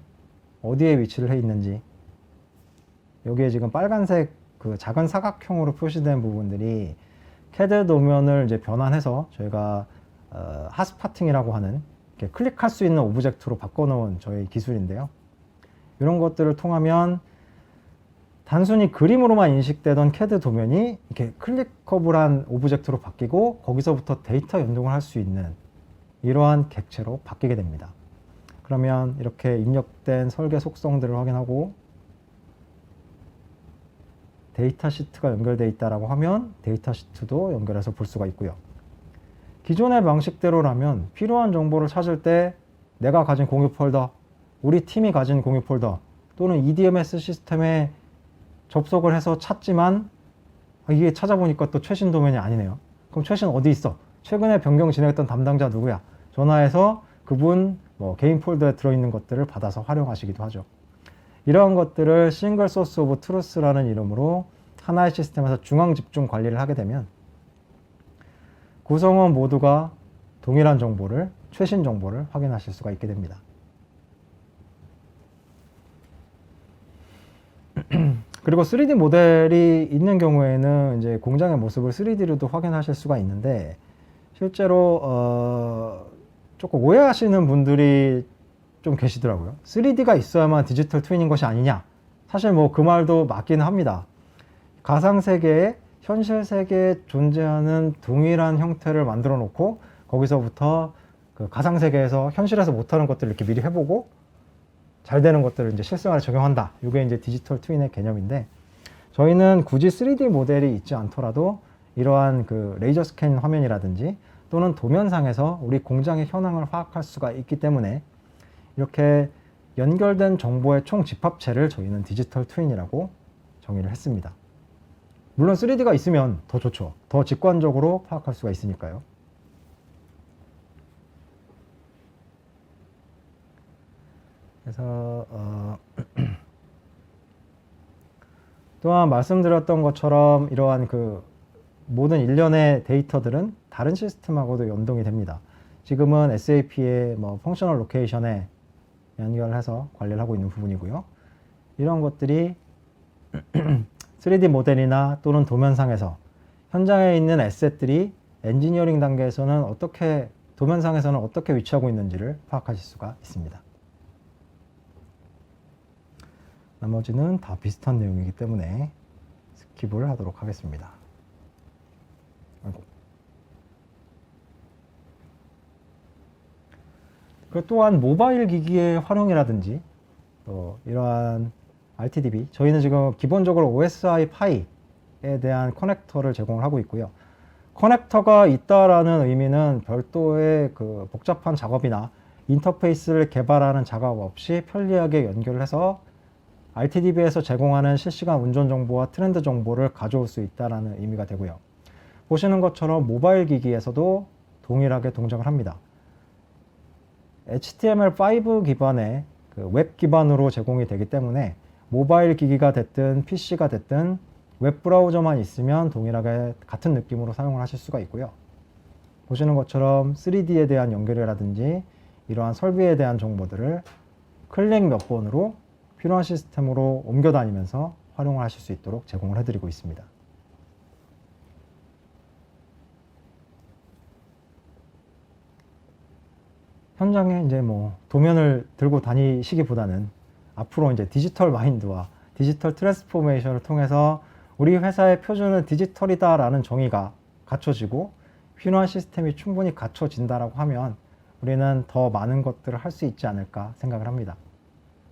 어디에 위치를 해 있는지, 여기에 지금 빨간색 그 작은 사각형으로 표시된 부분들이 CAD 도면을 이제 변환해서 저희가 핫스파팅이라고 하는 이렇게 클릭할 수 있는 오브젝트로 바꿔놓은 저희 기술인데요. 이런 것들을 통하면 단순히 그림으로만 인식되던 CAD 도면이 이렇게 클릭커블한 오브젝트로 바뀌고 거기서부터 데이터 연동을 할 수 있는 이러한 객체로 바뀌게 됩니다. 그러면 이렇게 입력된 설계 속성들을 확인하고 데이터 시트가 연결되어 있다라고 하면 데이터 시트도 연결해서 볼 수가 있고요. 기존의 방식대로라면 필요한 정보를 찾을 때 내가 가진 공유 폴더, 우리 팀이 가진 공유 폴더 또는 EDMS 시스템에 접속을 해서 찾지만 이게 찾아보니까 또 최신 도면이 아니네요. 그럼 최신 어디 있어? 최근에 변경 진행했던 담당자 누구야? 전화해서 그분 뭐 개인 폴더에 들어있는 것들을 받아서 활용하시기도 하죠. 이러한 것들을 싱글 소스 오브 트루스라는 이름으로 하나의 시스템에서 중앙 집중 관리를 하게 되면 구성원 모두가 동일한 정보를, 최신 정보를 확인하실 수가 있게 됩니다. 그리고 3D 모델이 있는 경우에는 이제 공장의 모습을 3D로도 확인하실 수가 있는데, 실제로 조금 오해하시는 분들이 좀 계시더라고요. 3D가 있어야만 디지털 트윈인 것이 아니냐. 사실 뭐 그 말도 맞기는 합니다. 가상세계에 현실 세계에 존재하는 동일한 형태를 만들어 놓고 거기서부터 그 가상세계에서 현실에서 못하는 것들을 이렇게 미리 해보고 잘 되는 것들을 이제 실생활에 적용한다. 이게 이제 디지털 트윈의 개념인데, 저희는 굳이 3D 모델이 있지 않더라도 이러한 그 레이저 스캔 화면이라든지 또는 도면상에서 우리 공장의 현황을 파악할 수가 있기 때문에 이렇게 연결된 정보의 총 집합체를 저희는 디지털 트윈이라고 정의를 했습니다. 물론 3D가 있으면 더 좋죠. 더 직관적으로 파악할 수가 있으니까요. 그래서 또한 말씀드렸던 것처럼 이러한 그 모든 일련의 데이터들은 다른 시스템하고도 연동이 됩니다. 지금은 SAP의 뭐 펑셔널 로케이션에 연결해서 관리를 하고 있는 부분이고요. 이런 것들이 3D 모델이나 또는 도면상에서 현장에 있는 에셋들이 엔지니어링 단계에서는 도면상에서는 어떻게 위치하고 있는지를 파악하실 수가 있습니다. 나머지는 다 비슷한 내용이기 때문에 스킵을 하도록 하겠습니다. 아이고. 그 또한 모바일 기기의 활용이라든지 또 이러한 RTDB, 저희는 지금 기본적으로 OSI 파이에 대한 커넥터를 제공을 하고 있고요. 커넥터가 있다라는 의미는 별도의 그 복잡한 작업이나 인터페이스를 개발하는 작업 없이 편리하게 연결을 해서 RTDB에서 제공하는 실시간 운전 정보와 트렌드 정보를 가져올 수 있다는 의미가 되고요. 보시는 것처럼 모바일 기기에서도 동일하게 동작을 합니다. HTML5 기반의 그 웹 기반으로 제공이 되기 때문에 모바일 기기가 됐든 PC가 됐든 웹 브라우저만 있으면 동일하게 같은 느낌으로 사용을 하실 수가 있고요. 보시는 것처럼 3D에 대한 연결이라든지 이러한 설비에 대한 정보들을 클릭 몇 번으로 필요한 시스템으로 옮겨 다니면서 활용을 하실 수 있도록 제공을 해드리고 있습니다. 현장에 이제 뭐 도면을 들고 다니시기보다는 앞으로 이제 디지털 마인드와 디지털 트랜스포메이션을 통해서 우리 회사의 표준은 디지털이다라는 정의가 갖춰지고 필요한 시스템이 충분히 갖춰진다라고 하면 우리는 더 많은 것들을 할 수 있지 않을까 생각을 합니다.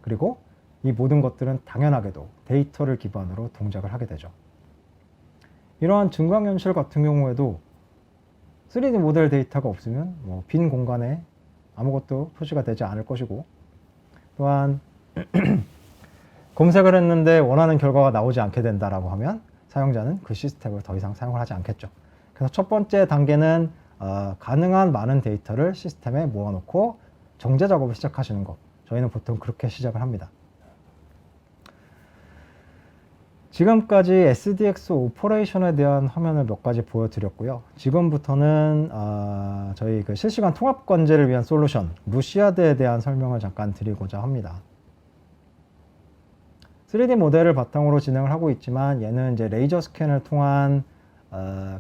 그리고 이 모든 것들은 당연하게도 데이터를 기반으로 동작을 하게 되죠. 이러한 증강현실 같은 경우에도 3D 모델 데이터가 없으면 뭐 빈 공간에 아무것도 표시가 되지 않을 것이고, 또한 검색을 했는데 원하는 결과가 나오지 않게 된다라고 하면 사용자는 그 시스템을 더 이상 사용을 하지 않겠죠. 그래서 첫 번째 단계는 가능한 많은 데이터를 시스템에 모아놓고 정제 작업을 시작하시는 것. 저희는 보통 그렇게 시작을 합니다. 지금까지 SDX 오퍼레이션에 대한 화면을 몇 가지 보여드렸고요. 지금부터는 저희 그 실시간 통합 관제를 위한 솔루션 루시아드에 대한 설명을 잠깐 드리고자 합니다. 3D 모델을 바탕으로 진행을 하고 있지만 얘는 이제 레이저 스캔을 통한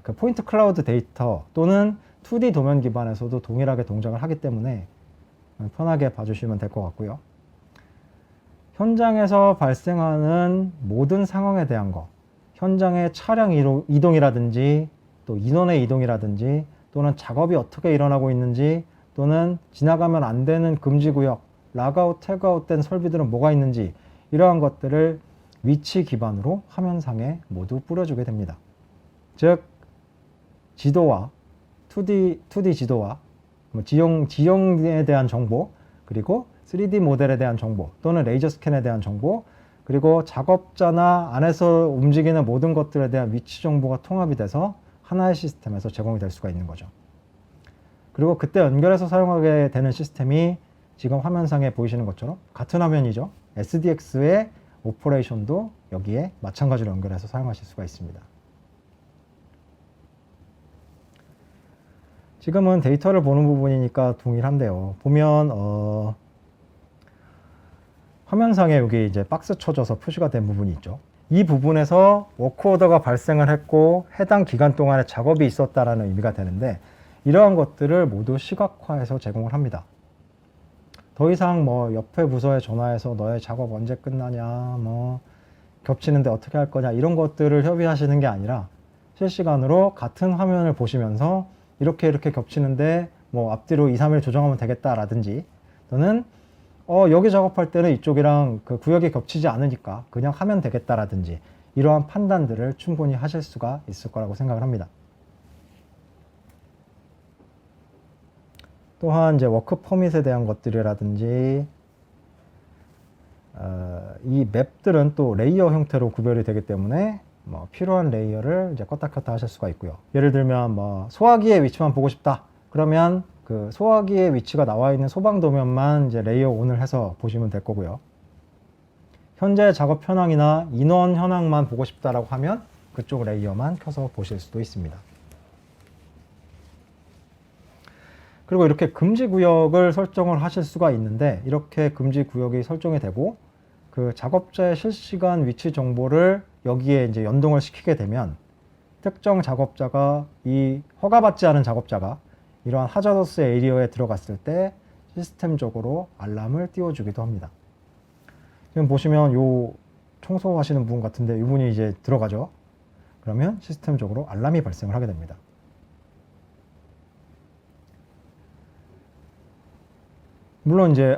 그 포인트 클라우드 데이터 또는 2D 도면 기반에서도 동일하게 동작을 하기 때문에 편하게 봐주시면 될 것 같고요. 현장에서 발생하는 모든 상황에 대한 것, 현장의 차량 이동이라든지 또 인원의 이동이라든지 또는 작업이 어떻게 일어나고 있는지 또는 지나가면 안 되는 금지구역, 락아웃, 태그아웃 된 설비들은 뭐가 있는지 이러한 것들을 위치 기반으로 화면상에 모두 뿌려주게 됩니다. 즉 지도와 2D 지도와 지형에 대한 정보, 그리고 3D 모델에 대한 정보 또는 레이저 스캔에 대한 정보, 그리고 작업자나 안에서 움직이는 모든 것들에 대한 위치 정보가 통합이 돼서 하나의 시스템에서 제공이 될 수가 있는 거죠. 그리고 그때 연결해서 사용하게 되는 시스템이 지금 화면상에 보이시는 것처럼 같은 화면이죠. SDX의 오퍼레이션도 여기에 마찬가지로 연결해서 사용하실 수가 있습니다. 지금은 데이터를 보는 부분이니까 동일한데요. 보면 화면상에 여기 이제 박스 쳐져서 표시가 된 부분이 있죠. 이 부분에서 워크오더가 발생을 했고 해당 기간 동안에 작업이 있었다라는 의미가 되는데 이러한 것들을 모두 시각화해서 제공을 합니다. 더 이상 뭐 옆에 부서에 전화해서 너의 작업 언제 끝나냐, 뭐 겹치는데 어떻게 할 거냐 이런 것들을 협의하시는 게 아니라 실시간으로 같은 화면을 보시면서 이렇게 겹치는데 뭐 앞뒤로 2, 3일 조정하면 되겠다라든지 또는 여기 작업할 때는 이쪽이랑 그 구역이 겹치지 않으니까 그냥 하면 되겠다라든지 이러한 판단들을 충분히 하실 수가 있을 거라고 생각을 합니다. 또한 이제 워크 퍼밋에 대한 것들이라든지 이 맵들은 또 레이어 형태로 구별이 되기 때문에 뭐 필요한 레이어를 이제 껐다 켰다 하실 수가 있고요. 예를 들면 뭐 소화기의 위치만 보고 싶다. 그러면 그 소화기의 위치가 나와 있는 소방 도면만 이제 레이어 온을 해서 보시면 될 거고요. 현재 작업 현황이나 인원 현황만 보고 싶다라고 하면 그쪽 레이어만 켜서 보실 수도 있습니다. 그리고 이렇게 금지 구역을 설정을 하실 수가 있는데, 이렇게 금지 구역이 설정이 되고 그 작업자의 실시간 위치 정보를 여기에 이제 연동을 시키게 되면 특정 작업자가 이 허가받지 않은 작업자가 이러한 하자더스 에리어에 들어갔을 때 시스템적으로 알람을 띄워주기도 합니다. 지금 보시면 요 청소하시는 분 같은데 이분이 이제 들어가죠. 그러면 시스템적으로 알람이 발생을 하게 됩니다. 물론 이제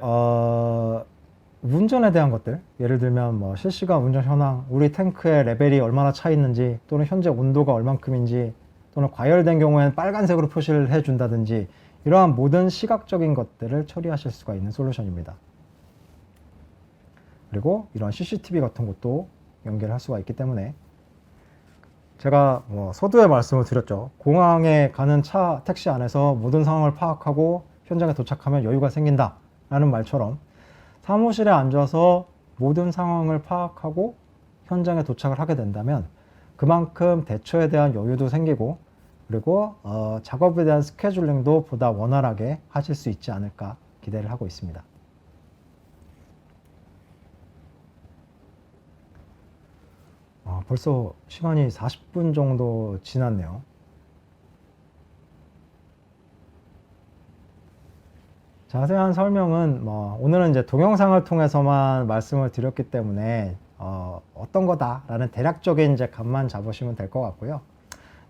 운전에 대한 것들, 예를 들면 뭐 실시간 운전 현황, 우리 탱크의 레벨이 얼마나 차 있는지, 또는 현재 온도가 얼만큼인지, 또는 과열된 경우에는 빨간색으로 표시를 해준다든지, 이러한 모든 시각적인 것들을 처리하실 수가 있는 솔루션입니다. 그리고 이런 CCTV 같은 것도 연결할 수가 있기 때문에, 제가 뭐 서두에 말씀을 드렸죠. 공항에 가는 차, 택시 안에서 모든 상황을 파악하고 현장에 도착하면 여유가 생긴다 라는 말처럼, 사무실에 앉아서 모든 상황을 파악하고 현장에 도착을 하게 된다면 그만큼 대처에 대한 여유도 생기고, 그리고 작업에 대한 스케줄링도 보다 원활하게 하실 수 있지 않을까 기대를 하고 있습니다. 벌써 시간이 40분 정도 지났네요. 자세한 설명은 오늘은 이제 동영상을 통해서만 말씀을 드렸기 때문에 어떤 거다라는 대략적인 이제 감만 잡으시면 될 것 같고요.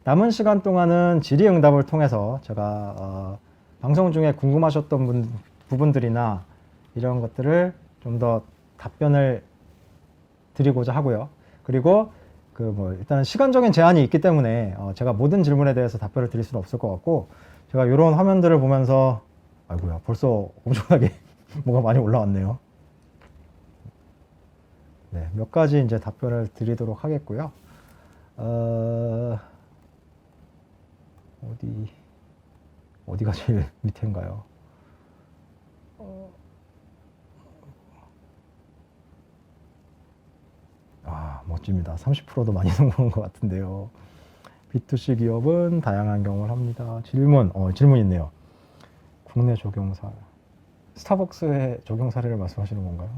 남은 시간 동안은 질의응답을 통해서 제가 방송 중에 궁금하셨던 부분들이나 이런 것들을 좀 더 답변을 드리고자 하고요. 그리고 일단 시간적인 제한이 있기 때문에 제가 모든 질문에 대해서 답변을 드릴 수는 없을 것 같고, 제가 이런 화면들을 보면서 아이고야, 벌써 엄청나게 뭐가 많이 올라왔네요. 네, 몇 가지 이제 답변을 드리도록 하겠고요. 어디가 제일 밑인가요? 멋집니다. 30%도 많이 성공한 것 같은데요. B2C 기업은 다양한 경험을 합니다. 질문 있네요. 국내 적용 사례. 스타벅스의 적용 사례를 말씀하시는 건가요?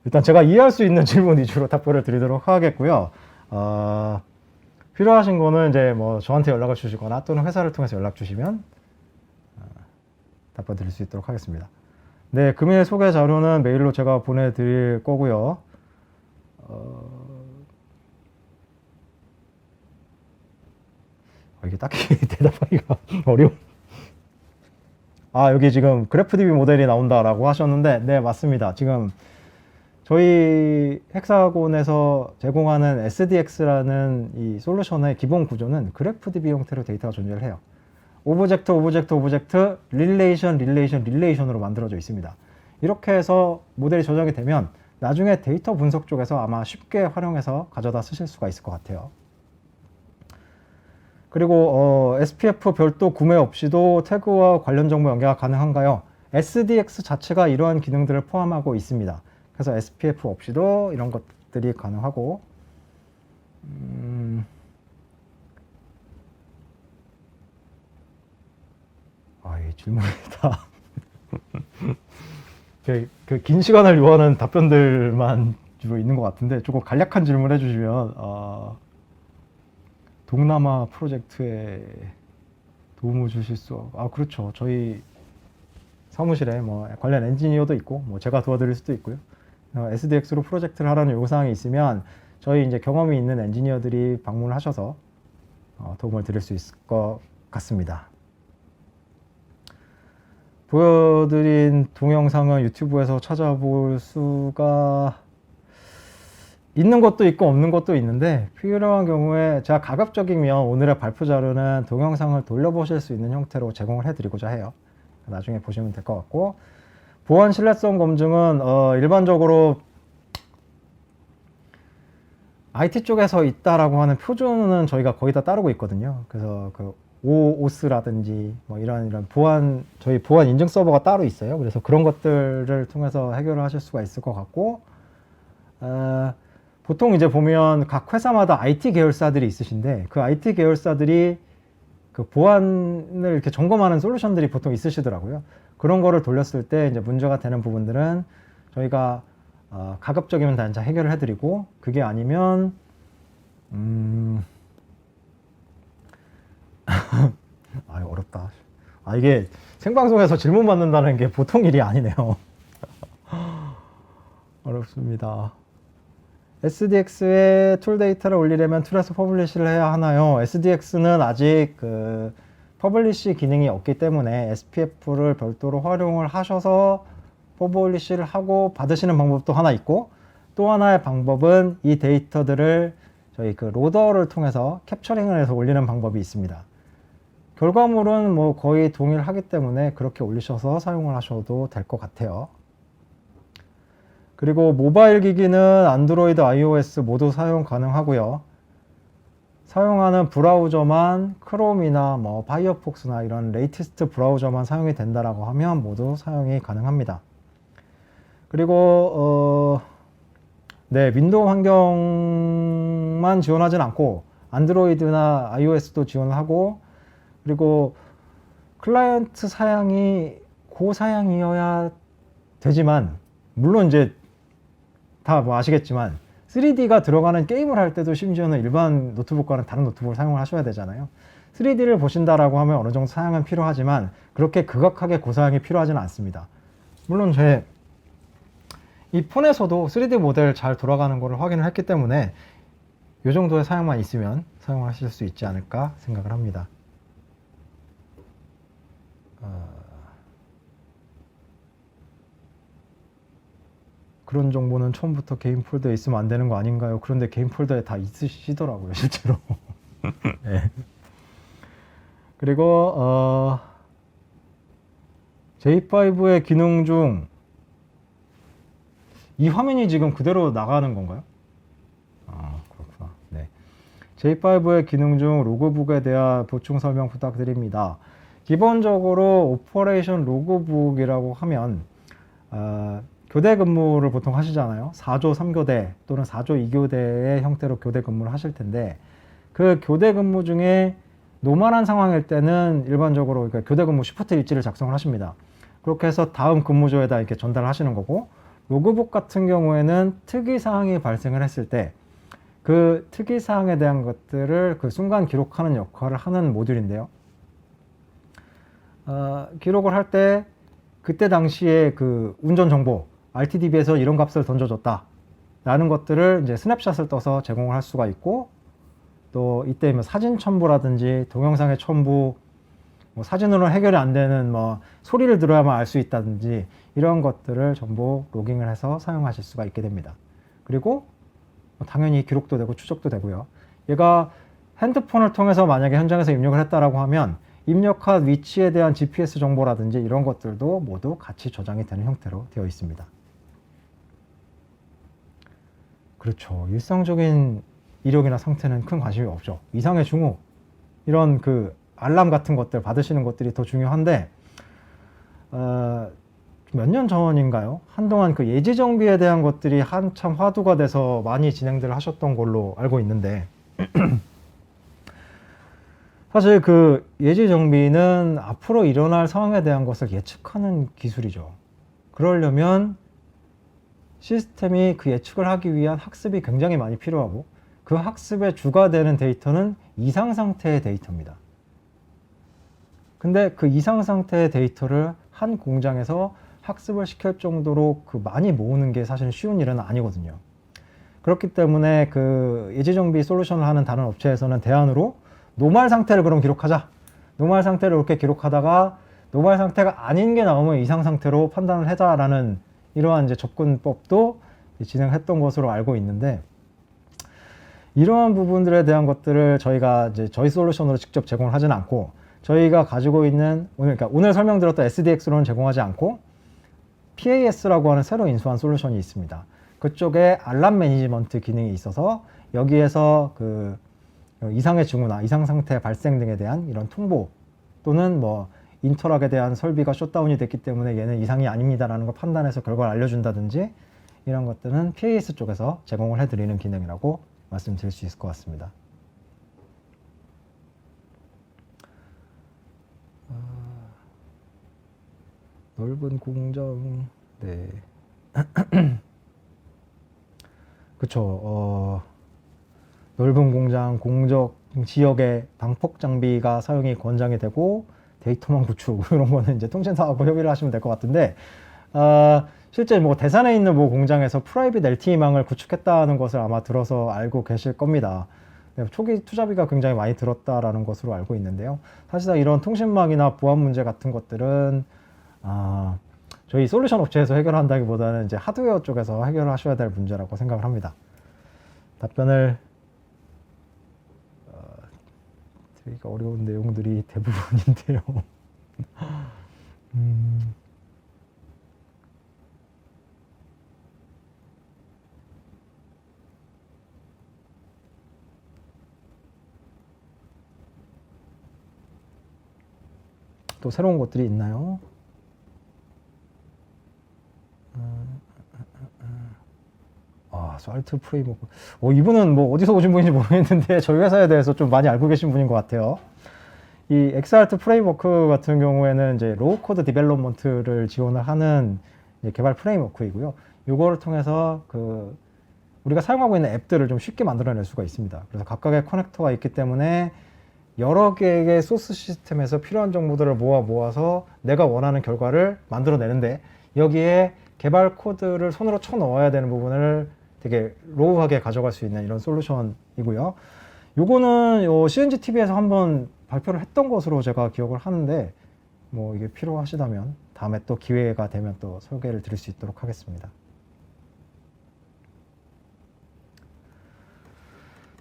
일단 제가 이해할 수 있는 질문 위주로 답변을 드리도록 하겠고요. 필요하신 거는 이제 뭐 저한테 연락을 주시거나 또는 회사를 통해서 연락 주시면 답변 드릴 수 있도록 하겠습니다. 네, 금일 소개 자료는 메일로 제가 보내드릴 거고요. 이게 딱히 대답하기가 어려워. 여기 지금 그래프DB 모델이 나온다라고 하셨는데, 네, 맞습니다. 지금 저희 헥사곤에서 제공하는 SDX라는 이 솔루션의 기본 구조는 그래프DB 형태로 데이터가 존재를 해요. 오브젝트, 릴레이션으로 만들어져 있습니다. 이렇게 해서 모델이 조작이 되면 나중에 데이터 분석 쪽에서 아마 쉽게 활용해서 가져다 쓰실 수가 있을 것 같아요. 그리고 SPF 별도 구매 없이도 태그와 관련 정보 연계가 가능한가요? SDX 자체가 이러한 기능들을 포함하고 있습니다. 그래서 SPF 없이도 이런 것들이 가능하고, 이 질문이 다 그 긴 시간을 요하는 답변들만 주로 있는 것 같은데, 조금 간략한 질문을 해주시면 동남아 프로젝트에 도움을 주실 수. 그렇죠. 저희 사무실에 뭐 관련 엔지니어도 있고, 뭐 제가 도와드릴 수도 있고요. SDX로 프로젝트를 하라는 요구사항이 있으면 저희 이제 경험이 있는 엔지니어들이 방문을 하셔서 도움을 드릴 수 있을 것 같습니다. 보여드린 동영상은 유튜브에서 찾아볼 수가 있는 것도 있고 없는 것도 있는데, 필요한 경우에 제가 가급적이면 오늘의 발표 자료는 동영상을 돌려보실 수 있는 형태로 제공을 해드리고자 해요. 나중에 보시면 될 것 같고, 보안 신뢰성 검증은 일반적으로 IT 쪽에서 있다라고 하는 표준은 저희가 거의 다 따르고 있거든요. 그래서 그 오스라든지 뭐 이런 저희 보안 인증 서버가 따로 있어요. 그래서 그런 것들을 통해서 해결을 하실 수가 있을 것 같고, 보통 이제 보면 각 회사마다 IT 계열사들이 있으신데, 그 IT 계열사들이 그 보안을 이렇게 점검하는 솔루션들이 보통 있으시더라고요. 그런 거를 돌렸을 때 이제 문제가 되는 부분들은 저희가 가급적이면 다 해결을 해드리고, 그게 아니면 어렵다. 이게 생방송에서 질문 받는다는 게 보통 일이 아니네요. 어렵습니다. SDX에 툴 데이터를 올리려면 툴에서 퍼블리시를 해야 하나요? SDX는 아직 그 퍼블리시 기능이 없기 때문에 SPF를 별도로 활용을 하셔서 퍼블리시를 하고 받으시는 방법도 하나 있고, 또 하나의 방법은 이 데이터들을 저희 그 로더를 통해서 캡처링을 해서 올리는 방법이 있습니다. 결과물은 뭐 거의 동일하기 때문에 그렇게 올리셔서 사용을 하셔도 될 것 같아요. 그리고 모바일 기기는 안드로이드, iOS 모두 사용 가능하고요. 사용하는 브라우저만 크롬이나 뭐 파이어폭스나 이런 레이티스트 브라우저만 사용이 된다라고 하면 모두 사용이 가능합니다. 그리고 윈도우 환경만 지원하진 않고 안드로이드나 iOS도 지원을 하고, 그리고 클라이언트 사양이 고사양이어야 되지만, 물론 이제 다 뭐 아시겠지만 3D가 들어가는 게임을 할 때도 심지어는 일반 노트북과는 다른 노트북을 사용을 하셔야 되잖아요. 3D를 보신다라고 하면 어느 정도 사양은 필요하지만 그렇게 극악하게 고사양이 필요하지는 않습니다. 물론 제 이 폰에서도 3D 모델 잘 돌아가는 것을 확인을 했기 때문에 이 정도의 사양만 있으면 사용하실 수 있지 않을까 생각을 합니다. 그런 정보는 처음부터 개인 폴더에 있으면 안 되는 거 아닌가요? 그런데 개인 폴더에 다 있으시더라고요, 실제로. 네. 그리고 J5의 기능 중 이 화면이 지금 그대로 나가는 건가요? 그렇구나. 네. J5의 기능 중 로그북에 대한 보충 설명 부탁드립니다. 기본적으로 오퍼레이션 로그북이라고 하면 교대 근무를 보통 하시잖아요. 4조 3교대 또는 4조 2교대의 형태로 교대 근무를 하실 텐데, 그 교대 근무 중에 노멀한 상황일 때는 일반적으로 그러니까 교대 근무 쉬프트 일지를 작성을 하십니다. 그렇게 해서 다음 근무조에다 이렇게 전달을 하시는 거고, 로그북 같은 경우에는 특이사항이 발생을 했을 때 그 특이사항에 대한 것들을 그 순간 기록하는 역할을 하는 모듈인데요. 기록을 할 때 그때 당시에 그 운전 정보, RTDB에서 이런 값을 던져줬다 라는 것들을 이제 스냅샷을 떠서 제공을 할 수가 있고, 또 이때 뭐 사진 첨부라든지 동영상의 첨부, 뭐 사진으로 해결이 안 되는 뭐 소리를 들어야만 알 수 있다든지 이런 것들을 전부 로깅을 해서 사용하실 수가 있게 됩니다. 그리고 당연히 기록도 되고 추적도 되고요. 얘가 핸드폰을 통해서 만약에 현장에서 입력을 했다라고 하면 입력한 위치에 대한 GPS 정보라든지 이런 것들도 모두 같이 저장이 되는 형태로 되어 있습니다. 그렇죠. 일상적인 이력이나 상태는 큰 관심이 없죠. 이상의 징후, 이런 그 알람 같은 것들 받으시는 것들이 더 중요한데, 몇 년 전인가요? 한동안 그 예지 정비에 대한 것들이 한참 화두가 돼서 많이 진행들을 하셨던 걸로 알고 있는데, 사실 그 예지 정비는 앞으로 일어날 상황에 대한 것을 예측하는 기술이죠. 그러려면 시스템이 그 예측을 하기 위한 학습이 굉장히 많이 필요하고, 그 학습의 주가 되는 데이터는 이상 상태의 데이터입니다. 근데 그 이상 상태의 데이터를 한 공장에서 학습을 시킬 정도로 그 많이 모으는 게 사실 쉬운 일은 아니거든요. 그렇기 때문에 그 예지 정비 솔루션을 하는 다른 업체에서는 대안으로 노멀 상태를 그럼 기록하자. 노멀 상태를 이렇게 기록하다가 노멀 상태가 아닌 게 나오면 이상 상태로 판단을 하자라는 이러한 이제 접근법도 진행했던 것으로 알고 있는데, 이러한 부분들에 대한 것들을 저희가 이제 저희 솔루션으로 직접 제공을 하지는 않고, 저희가 가지고 있는 그러니까 오늘 설명드렸던 SDX로는 제공하지 않고 PAS라고 하는 새로 인수한 솔루션이 있습니다. 그쪽에 알람 매니지먼트 기능이 있어서 여기에서 그 이상의 징후나 이상 상태 발생 등에 대한 이런 통보, 또는 뭐 인터락에 대한 설비가 셧다운이 됐기 때문에 얘는 이상이 아닙니다라는 걸 판단해서 결과를 알려준다든지, 이런 것들은 PAS 쪽에서 제공을 해드리는 기능이라고 말씀드릴 수 있을 것 같습니다. 넓은 공장, 네. 그쵸. 넓은 공장, 공적 지역의 방폭 장비가 사용이 권장이 되고 데이터망 구축 이런 거는 이제 통신사하고 협의를 하시면 될 것 같은데, 실제 뭐 대산에 있는 뭐 공장에서 프라이빗 LTE망을 구축했다는 것을 아마 들어서 알고 계실 겁니다. 초기 투자비가 굉장히 많이 들었다라는 것으로 알고 있는데요. 사실상 이런 통신망이나 보안 문제 같은 것들은 저희 솔루션 업체에서 해결한다기보다는 이제 하드웨어 쪽에서 해결하셔야 될 문제라고 생각을 합니다. 답변을 드리기가 어려운 내용들이 대부분인데요. 또 새로운 것들이 있나요? 쌀트 프레임워크. 이분은 뭐 어디서 오신 분인지 모르겠는데 저희 회사에 대해서 좀 많이 알고 계신 분인 것 같아요. 이 엑스알트 프레임워크 같은 경우에는 이제 로우 코드 디벨롭먼트를 지원을 하는 개발 프레임워크이고요. 이거를 통해서 우리가 사용하고 있는 앱들을 좀 쉽게 만들어낼 수가 있습니다. 그래서 각각의 커넥터가 있기 때문에 여러 개의 소스 시스템에서 필요한 정보들을 모아서 내가 원하는 결과를 만들어내는데, 여기에 개발 코드를 손으로 쳐 넣어야 되는 부분을 되게 로우하게 가져갈 수 있는 이런 솔루션이고요. 요거는 CNGTV에서 한번 발표를 했던 것으로 제가 기억을 하는데, 뭐 이게 필요하시다면 다음에 또 기회가 되면 또 소개를 드릴 수 있도록 하겠습니다.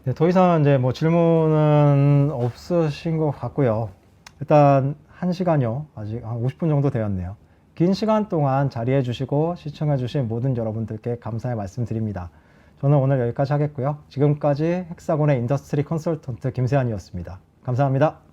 네, 더 이상 이제 뭐 질문은 없으신 것 같고요. 일단 1시간요. 아직 한 50분 정도 되었네요. 긴 시간 동안 자리해 주시고 시청해 주신 모든 여러분들께 감사의 말씀드립니다. 저는 오늘 여기까지 하겠고요. 지금까지 헥사곤의 인더스트리 컨설턴트 김세환이었습니다. 감사합니다.